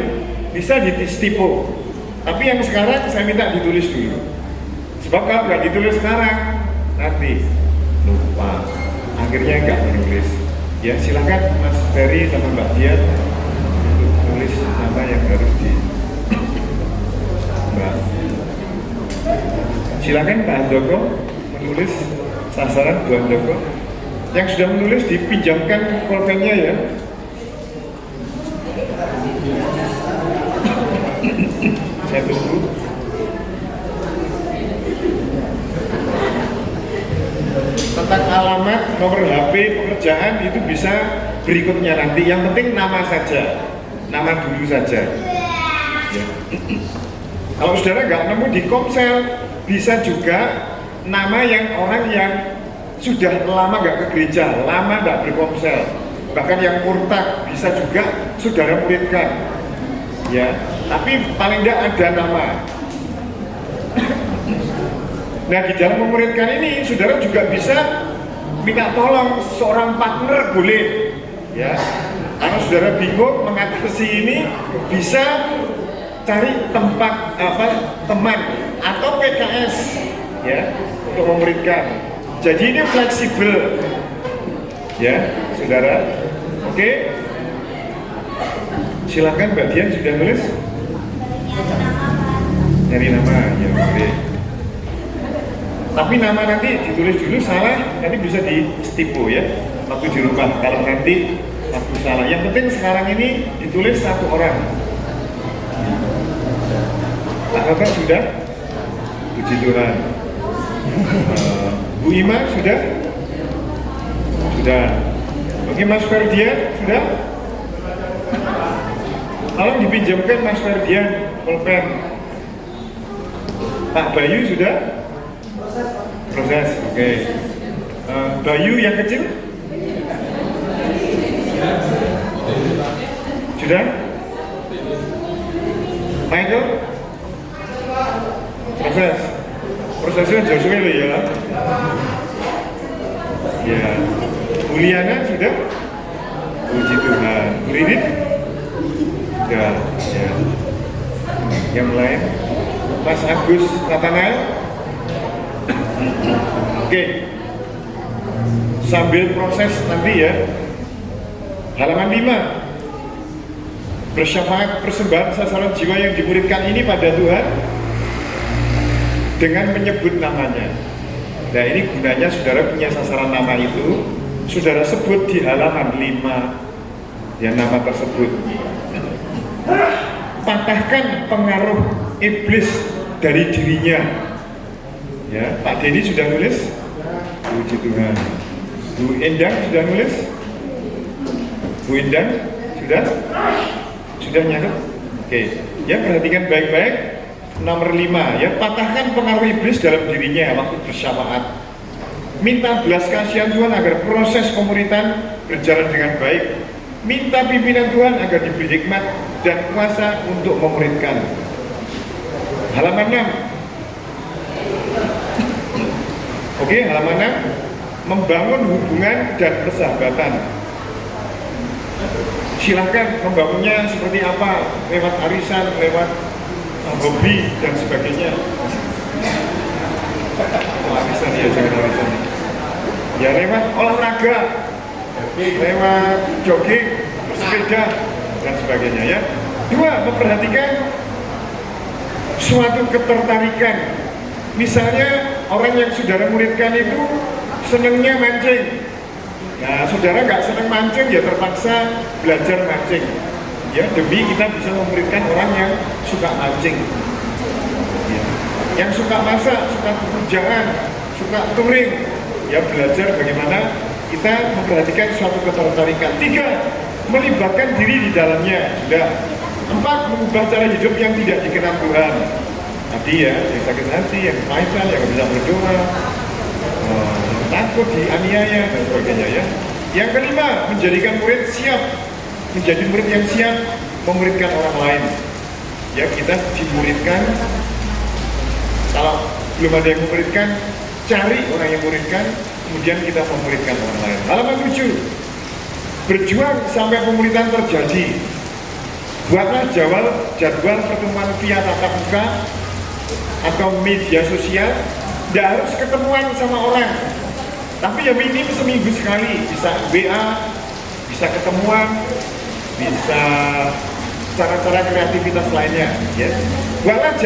Speaker 6: bisa ditipu. Tapi yang sekarang saya minta ditulis dulu. Sebab kalau nggak ditulis sekarang, nanti lupa. Akhirnya nggak menulis. Ya silakan Mas Ferry sama Mbak Dian untuk tulis nama yang harus di Mbak. Silakan Pak Handoko menulis sasaran Bu Handoko. Yang sudah menulis dipinjamkan pulpennya ya. Saya tunggu. Tentang alamat, nomor HP, pekerjaan itu bisa berikutnya nanti. Yang penting nama saja, nama dulu saja. Ya. Kalau saudara nggak nemu di Komsel, bisa juga nama yang orang yang sudah lama nggak ke gereja, lama nggak berkomsel, bahkan yang murtad bisa juga saudara muridkan. Ya, tapi paling tidak ada nama. Nah di dalam memuridkan ini saudara juga bisa minta tolong seorang partner boleh, ya. Kalau saudara bingung mengatasi ini bisa cari tempat teman atau PKS, ya, untuk memuridkan. Jadi ini fleksibel, ya, saudara. Oke. Silakan Mbak Dian sudah nulis. Nyari nama, ya boleh. Tapi nama nanti ditulis dulu salah, nanti bisa ditipu ya waktu di rumah. Kalau nanti waktu salah, yang penting sekarang ini ditulis 1 orang. Pak Bapak sudah? Puji Tuhan. Bu Ima sudah? Sudah. Oke, Mas Ferdian sudah? Tolong dipinjamkan Mas Ferdian pulpen. Pak Bayu sudah? Proses, oke. Bayu yang kecil? Sudah? Michael? Prosesnya Joshua loh ya. Ya. Juliana sudah? Puji Tuhan. Bu Rinit? Sudah. Ya. Yang lain? Mas Agus Nathanael? Oke. Sambil proses nanti ya. Halaman 5.
Speaker 7: bersyafaat persembahan sasaran jiwa yang dimuridkan ini pada Tuhan dengan menyebut namanya. Nah, ini gunanya saudara punya sasaran nama itu, saudara sebut di halaman 5 ya nama tersebut. Patahkan pengaruh iblis dari dirinya. Ya, Pak Denny sudah nulis? Puji Tuhan. Bu Endang sudah nulis? Bu Endang sudah? Sudah nyatet? Oke. Ya, perhatikan baik-baik. Nomor 5 ya, patahkan pengaruh iblis dalam dirinya waktu bersyafaat. Minta belas kasihan Tuhan agar proses pemuritan berjalan dengan baik. Minta pimpinan Tuhan agar diberi hikmat dan kuasa untuk memuridkan. Halaman 6. Oke, halaman 6. Membangun hubungan dan persahabatan. Silahkan membangunnya seperti apa, lewat arisan, lewat hobi dan sebagainya. Arisan ya, jangan arisan. Ya lewat olahraga, lewat jogging, bersepeda dan sebagainya ya. 2, memperhatikan suatu ketertarikan. Misalnya orang yang saudara muridkan itu senangnya mancing. Nah, saudara nggak senang mancing ya terpaksa belajar mancing. Ya, demi kita bisa memuridkan orang yang suka mancing. Ya. Yang suka masak, suka pekerjaan, suka touring, ya belajar bagaimana kita memperhatikan suatu ketertarikan. 3, melibatkan diri di dalamnya. Sudah. 4, mengubah cara hidup yang tidak dikenal Tuhan. Tadi ya, yang sakit hati, yang kepahitan, yang nggak bisa berdoa, takut dianiaya dan sebagainya ya. Yang kelima, menjadikan murid siap, menjadi murid yang siap memuridkan orang lain. Ya, kita dimuridkan. Kalau belum ada yang memuridkan, cari orang yang memuridkan, kemudian kita memuridkan orang lain. Halaman 7, berjuang sampai pemuridan terjadi. Buatlah jadwal pertemuan via tatap muka atau media sosial. Tidak harus ketemuan sama orang, tapi ya minim seminggu sekali. Bisa WA, bisa ketemuan, bisa cara-cara kreativitas lainnya ya. Buatlah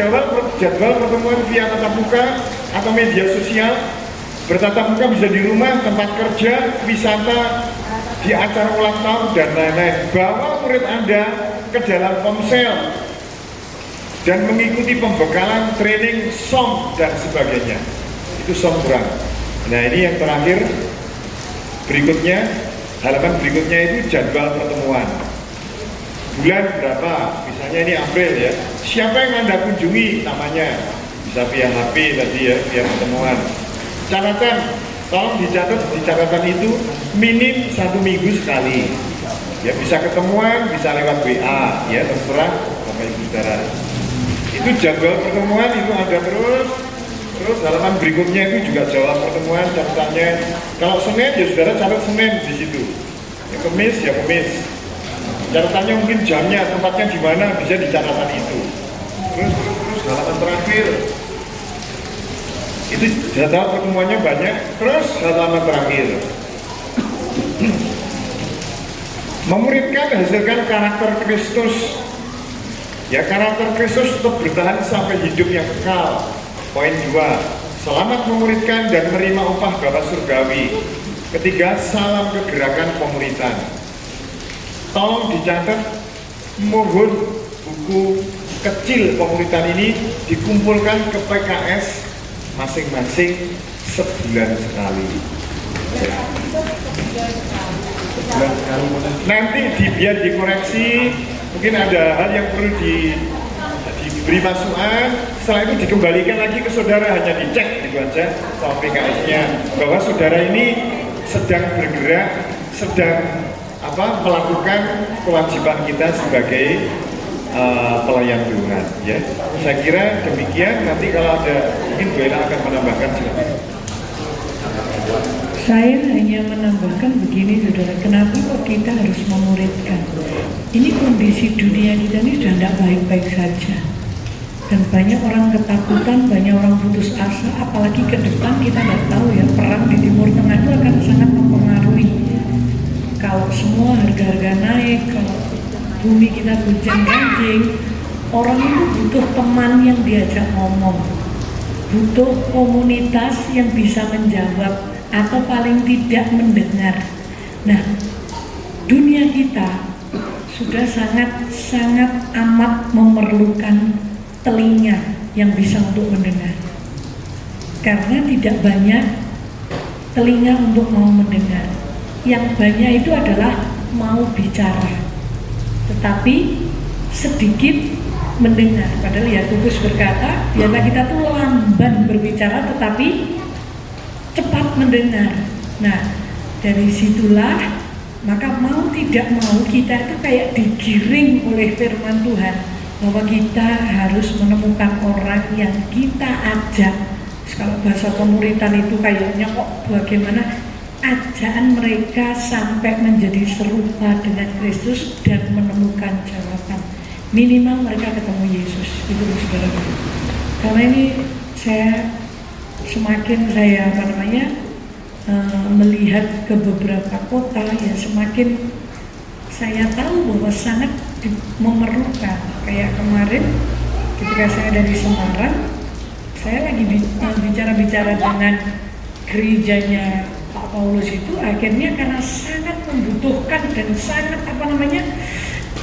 Speaker 7: jadwal pertemuan via tatap muka atau media sosial. Bertatap muka bisa di rumah, tempat kerja, wisata, di acara ulang tahun dan lain-lain. Bawa murid Anda ke dalam ponsel dan mengikuti pembekalan training SOM dan sebagainya. Itu SOM kurang. Nah, ini yang terakhir. Berikutnya, halaman berikutnya itu jadwal pertemuan. Bulan berapa? Misalnya ini April ya. Siapa yang Anda kunjungi namanya? Bisa via HP tadi ya, via pertemuan. Catatan, tolong dicatat di catatan itu minim 1 minggu sekali. Ya, bisa ketemuan, bisa lewat WA, ya terserah Bapak Ibu Saudara. Itu jadwal pertemuan itu ada terus halaman berikutnya itu juga jadwal pertemuan catatannya. Kalau Senin ya saudara catat Senin di situ. Ya, Kamis ya Kamis. Catatannya mungkin jamnya, tempatnya di mana bisa di catatan itu. Terus halaman terakhir. Itu jadwal pertemuannya banyak. Terus halaman terakhir. Memuridkan, hasilkan karakter Kristus. Ya, karakter Kristus tetap bertahan sampai hidup yang kekal. Poin 2, selamat memuridkan dan menerima upah Bapa Surgawi. Ketiga, salam kegerakan pemuritan. Tolong dicatat, mohon buku kecil pemuritan ini dikumpulkan ke PKS masing-masing sebulan sekali. Nanti biar dikoreksi, mungkin ada hal yang perlu diberi masukan. Setelah itu dikembalikan lagi ke saudara, hanya dicek gitu aja sama PKS-nya bahwa saudara ini sedang bergerak, sedang melakukan kewajiban kita sebagai pelayan Tuhan. Ya, saya kira demikian. Nanti kalau ada mungkin Bu Ella akan menambahkan, silakan.
Speaker 10: Saya hanya menambahkan begini saudara, kenapa kok kita harus memuridkan? Ini kondisi dunia kita ini sudah tidak baik-baik saja. Dan banyak orang ketakutan, banyak orang putus asa, apalagi ke depan kita tidak tahu ya, perang di Timur Tengah itu akan sangat mempengaruhi. Kalau semua harga-harga naik, kalau bumi kita gonjang-ganjing, orang itu butuh teman yang diajak ngomong, butuh komunitas yang bisa menjawab atau paling tidak mendengar. Nah, dunia kita sudah sangat amat memerlukan telinga yang bisa untuk mendengar, karena tidak banyak telinga untuk mau mendengar. Yang banyak itu adalah mau bicara, tetapi sedikit mendengar. Padahal Yakobus berkata, biarlah kita tuh lamban berbicara tetapi cepat mendengar. Nah, dari situlah maka mau tidak mau kita itu kayak digiring oleh firman Tuhan bahwa kita harus menemukan orang yang kita ajak. Kalau bahasa pemuritan itu kayaknya kok bagaimana ajaan mereka sampai menjadi serupa dengan Kristus dan menemukan jawaban. Minimal mereka ketemu Yesus. Itu saudara. Karena ini semakin saya melihat ke beberapa kota, ya semakin saya tahu bahwa sangat memerlukan. Kayak kemarin ketika saya dari Semarang, saya lagi bicara-bicara dengan gerejanya Pak Paulus itu, akhirnya karena sangat membutuhkan dan sangat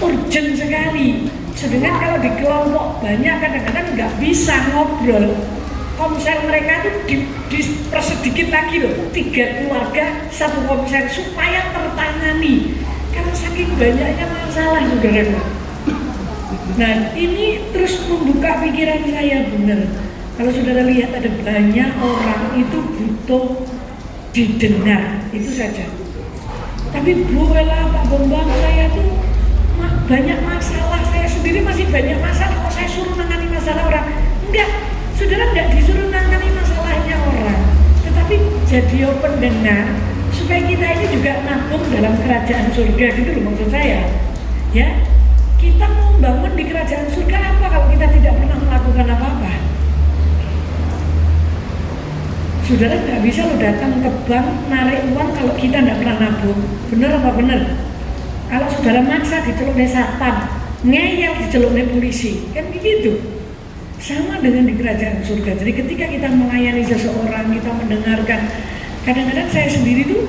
Speaker 10: urgent sekali. Sedangkan kalau di kelompok banyak kadang-kadang nggak bisa ngobrol. Komsel mereka itu dipersedikit lagi loh, 3 keluarga 1 komsel supaya tertangani karena saking banyaknya masalah, saudara. Nah, ini terus membuka pikiran saya benar. Kalau saudara lihat ada banyak orang itu butuh didengar, itu saja. Tapi Bu Ella, Pak Bambang, saya tuh banyak masalah, saya sendiri masih banyak masalah. Kok saya suruh nangani masalah orang? Enggak, saudara enggak disuruh nangani masalahnya orang, tetapi jadi pendengar supaya kita ini juga nabung dalam kerajaan surga, gitu loh maksud saya. Ya, kita mau bangun di kerajaan surga apa kalau kita tidak pernah melakukan apa-apa? Saudara nggak bisa lo datang ke bank narik uang kalau kita nggak pernah nabung. Bener apa bener? Kalau saudara maksa dicelupnya satpam, ngeyel dicelupnya polisi, kan begitu. Sama dengan di kerajaan surga. Jadi ketika kita melayani seseorang, kita mendengarkan. Kadang-kadang saya sendiri tuh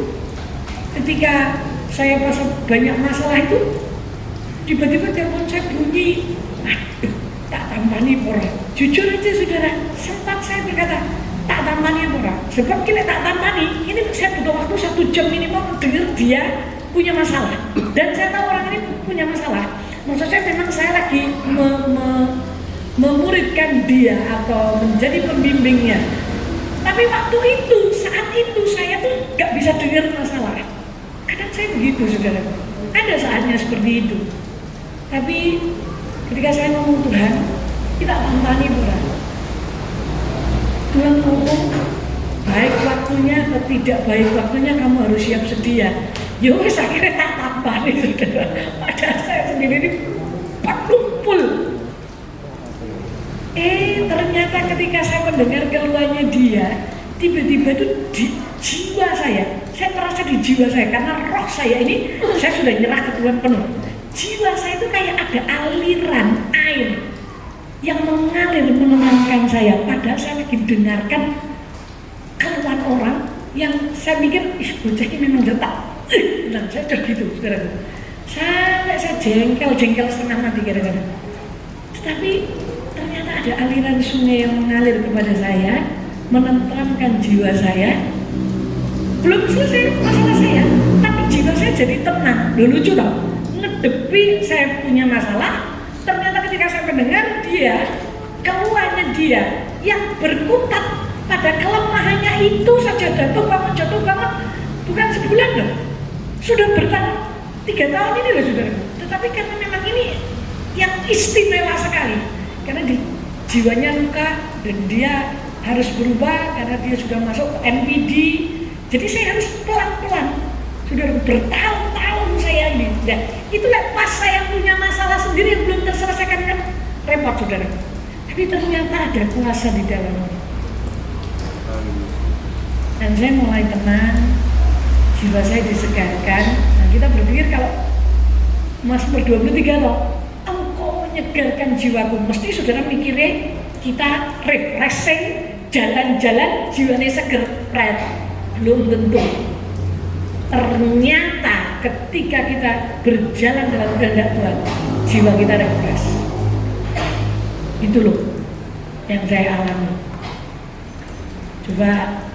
Speaker 10: ketika saya pas banyak masalah itu, tiba-tiba telepon saya bunyi, aduh, tak tampani pora. Jujur aja saudara, sempat saya berkata, tak tampani pora. Sebab kita tak tampani, ini saya butuh waktu 1 jam minimal dengar dia punya masalah. Dan saya tahu orang ini punya masalah. Maksud saya memang saya lagi memuridkan dia atau menjadi pembimbingnya. Tapi waktu itu, saat itu saya tuh gak bisa dengar masalah. Kadang saya begitu saudara. Ada saatnya seperti itu. Tapi ketika saya ngomong Tuhan, kita tampani Tuhan. Tuhan ngomong baik waktunya atau tidak baik waktunya kamu harus siap sedia. Yowes akhirnya tak tampani saudara. Padahal saya sendiri ini kumpul. Ternyata ketika saya mendengar keluhannya dia, tiba-tiba itu di jiwa saya merasa di jiwa saya, karena roh saya ini, saya sudah nyerah ke Tuhan penuh. Jiwa saya itu kayak ada aliran air yang mengalir menenangkan saya. Padahal saya lagi dengarkan keluhan orang yang saya mikir, ih bocah ini memang jetak. Nah, saya udah gitu, saudara. Sampai saya jengkel setengah mati kadang-kadang. Tetapi ternyata ada aliran sungai yang mengalir kepada saya, menenteramkan jiwa saya. Belum selesai masalah saya, tapi jiwa saya jadi tenang. Lucu tau, ngedepi saya punya masalah. Ternyata ketika saya mendengar dia, keluhannya dia yang berkutat pada kelemahannya itu saja, jatuh banget, bukan sebulan loh, sudah bertahun 3 tahun ini loh saudara. Tetapi karena memang ini yang istimewa sekali, karena di jiwanya luka dan dia harus berubah karena dia sudah masuk ke NPD. Jadi saya harus pelan-pelan. Sudah bertahun-tahun saya ini. Dan itulah pas saya punya masalah sendiri yang belum terselesaikan, kan repot saudara. Tapi ternyata ada kuasa di dalamnya. Dan saya mulai tenang, jiwa saya disegarkan. Nah, kita berpikir kalau Mazmur 23 toh, engkau menyegarkan jiwaku. Mesti saudara mikirnya kita refreshing, jalan-jalan jiwanya seger, belum tentu. Ternyata ketika kita berjalan dalam kehendak Tuhan, jiwa kita refresh. Itu loh yang saya alami. Coba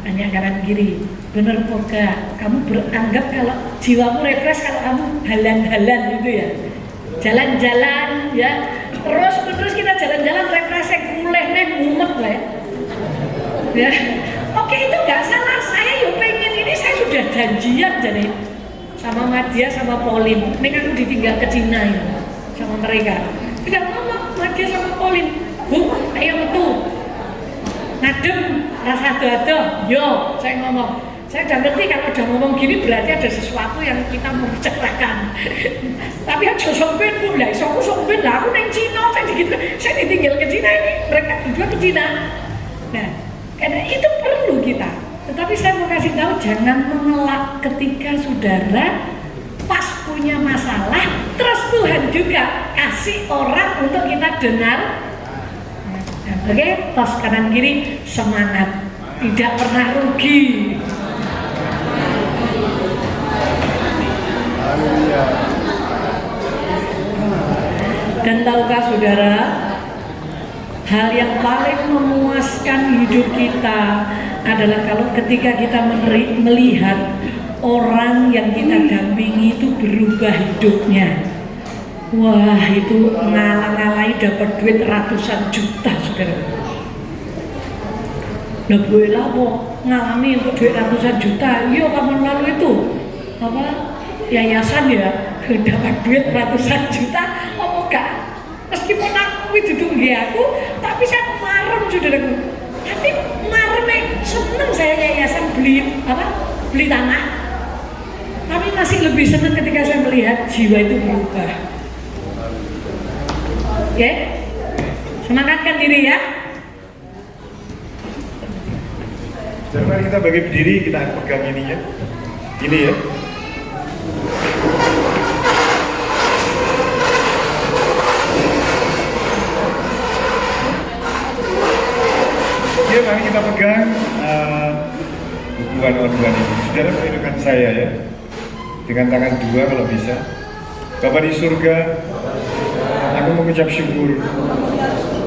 Speaker 10: tanya kanan kiri, bener kok gak? Kamu beranggap kalau jiwamu refresh kalau kamu halan-halan gitu ya, jalan-jalan ya, terus kita jalan-jalan refreshing, mulai mumet lah ya. Oke, itu nggak salah. Saya yuk pengen ini, saya sudah janjian jadi sama Madia sama Pauline. Ini kan aku ditinggal ke Cina ini sama mereka. Tidak ngomong Madia sama Pauline, Bu, ayo metu ngadem rasa ado-ado. Yo, saya ngomong. Saya udah ngerti kalau udah ngomong gini berarti ada sesuatu yang kita mau bicarakan. Tapi aja sombeng Bu, lah aku sombeng lah, aku neng Cina, saya ditinggal ke Cina ini, mereka berdua ke Cina. Nah, karena itu perlu kita. Tetapi saya mau kasih tahu, jangan mengelak ketika saudara pas punya masalah, terus Tuhan juga kasih orang untuk kita dengar. Oke, tos kanan kiri, semangat, tidak pernah rugi. Dan tahukah saudara, hal yang paling memuaskan hidup kita adalah kalau ketika kita melihat orang yang kita dampingi itu berubah hidupnya. Wah, itu ngalang-ngalai dapat duit ratusan juta, saudara. Nah, gue lah mau ngalami untuk duit ratusan juta. Iya, kapan lalu itu apa yayasan ya dapat duit ratusan juta, apa enggak? Meskipun aku itu tunggu aku, tapi saya marem, saudaraku. Tapi maremnya seneng saya yayasan beli tanah. Tapi masih lebih senang ketika saya melihat jiwa itu berubah. Oke, semangatkan diri ya.
Speaker 7: Jadi mari kita bagi berdiri, kita pegang ini ya. Ini ya. Ya, mari kita pegang hubungan ini. Saudara menunjukkan saya ya, dengan tangan dua kalau bisa. Bapa di surga, aku mengucap syukur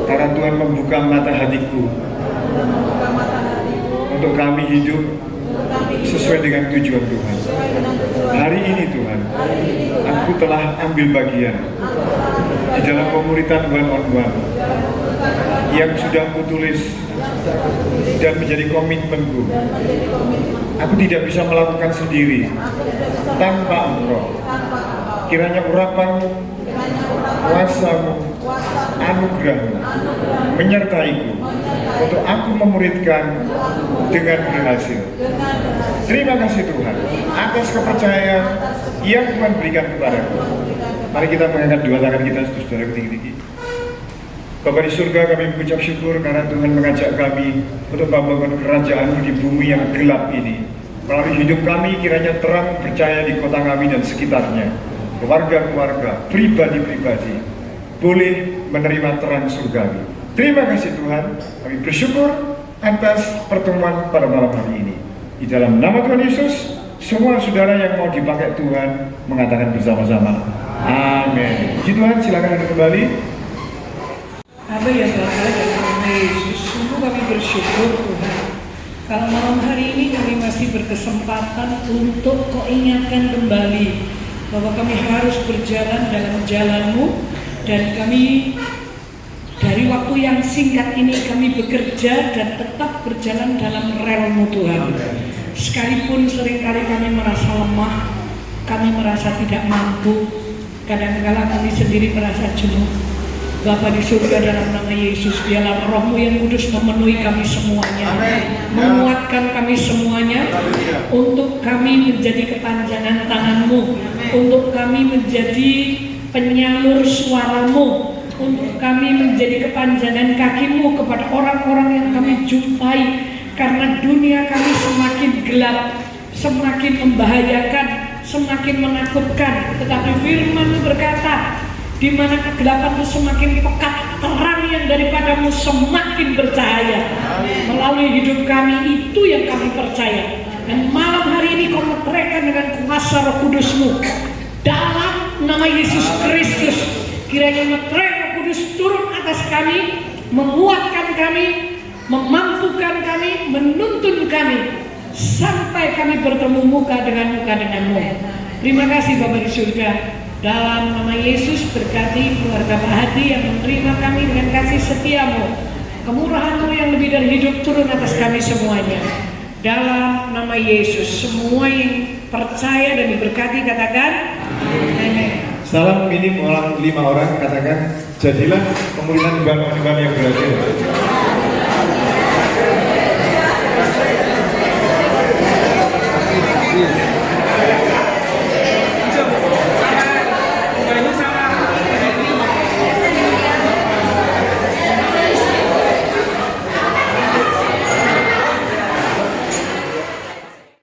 Speaker 7: karena Tuhan membuka mata hatiku untuk kami hidup sesuai dengan tujuan Tuhan. Hari ini Tuhan, aku telah ambil bagian di dalam pemuritan one on one yang sudah kutulis dan menjadi komitmenku. Aku tidak bisa melakukan sendiri tanpa Engkau. Kiranya urapanmu, kuasamu, anugerahmu menyertaiku untuk aku memuridkan dengan berhasil. Terima kasih Tuhan atas kepercayaan yang Tuhan berikan kepadaku. Mari kita mengangkat dua tangan kita, saudara, tinggi-tinggi. Bapa di surga, kami mengucap syukur karena Tuhan mengajak kami untuk membangun kerajaan di bumi yang gelap ini. Melalui hidup kami kiranya terang bercahaya di kota kami dan sekitarnya. Keluarga-keluarga, pribadi-pribadi boleh menerima terang surgawi. Terima kasih Tuhan, kami bersyukur atas pertemuan pada malam hari ini. Di dalam nama Tuhan Yesus, semua saudara yang mau dipakai Tuhan mengatakan bersama-sama, amin. Puji Tuhan, silakan duduk kembali.
Speaker 10: Apa yang berkata dalam Yesus, sungguh kami bersyukur Tuhan. Kalau malam hari ini kami masih berkesempatan untuk kau ingatkan kembali bahwa kami harus berjalan dalam jalan-Mu, dan kami dari waktu yang singkat ini kami bekerja dan tetap berjalan dalam rel-Mu Tuhan. Sekalipun seringkali kami merasa lemah, kami merasa tidak mampu, kadang-kadang kami sendiri merasa jenuh. Bapa di surga, dalam nama Yesus, biarlah Roh-Mu yang kudus memenuhi kami semuanya, menguatkan kami semuanya, untuk kami menjadi kepanjangan tangan-Mu, untuk kami menjadi penyalur suara-Mu, untuk kami menjadi kepanjangan kaki-Mu kepada orang-orang yang kami jumpai, karena dunia kami semakin gelap, semakin membahayakan, semakin menakutkan, tetapi firman itu berkata, di mana kegelapan itu semakin pekat, terang yang daripadamu semakin bercahaya. Melalui hidup kami itu yang kami percaya. Dan malam hari ini kau meteraikan dengan kuasa Roh Kudus-Mu dalam nama Yesus Kristus. Kiranya meterai Roh Kudus turun atas kami, menguatkan kami, memampukan kami, menuntun kami sampai kami bertemu muka denganmu. Terima kasih Bapa di surga. Dalam nama Yesus berkati keluarga Pak Hadi yang menerima kami dengan kasih setia-Mu. Kemurahan-Mu yang lebih dari hidup turun atas kami semuanya. Dalam nama Yesus, semua yang percaya dan diberkati katakan amin.
Speaker 7: Salam minim orang 5 orang, katakan jadilah pemulihan beban yang berhasil.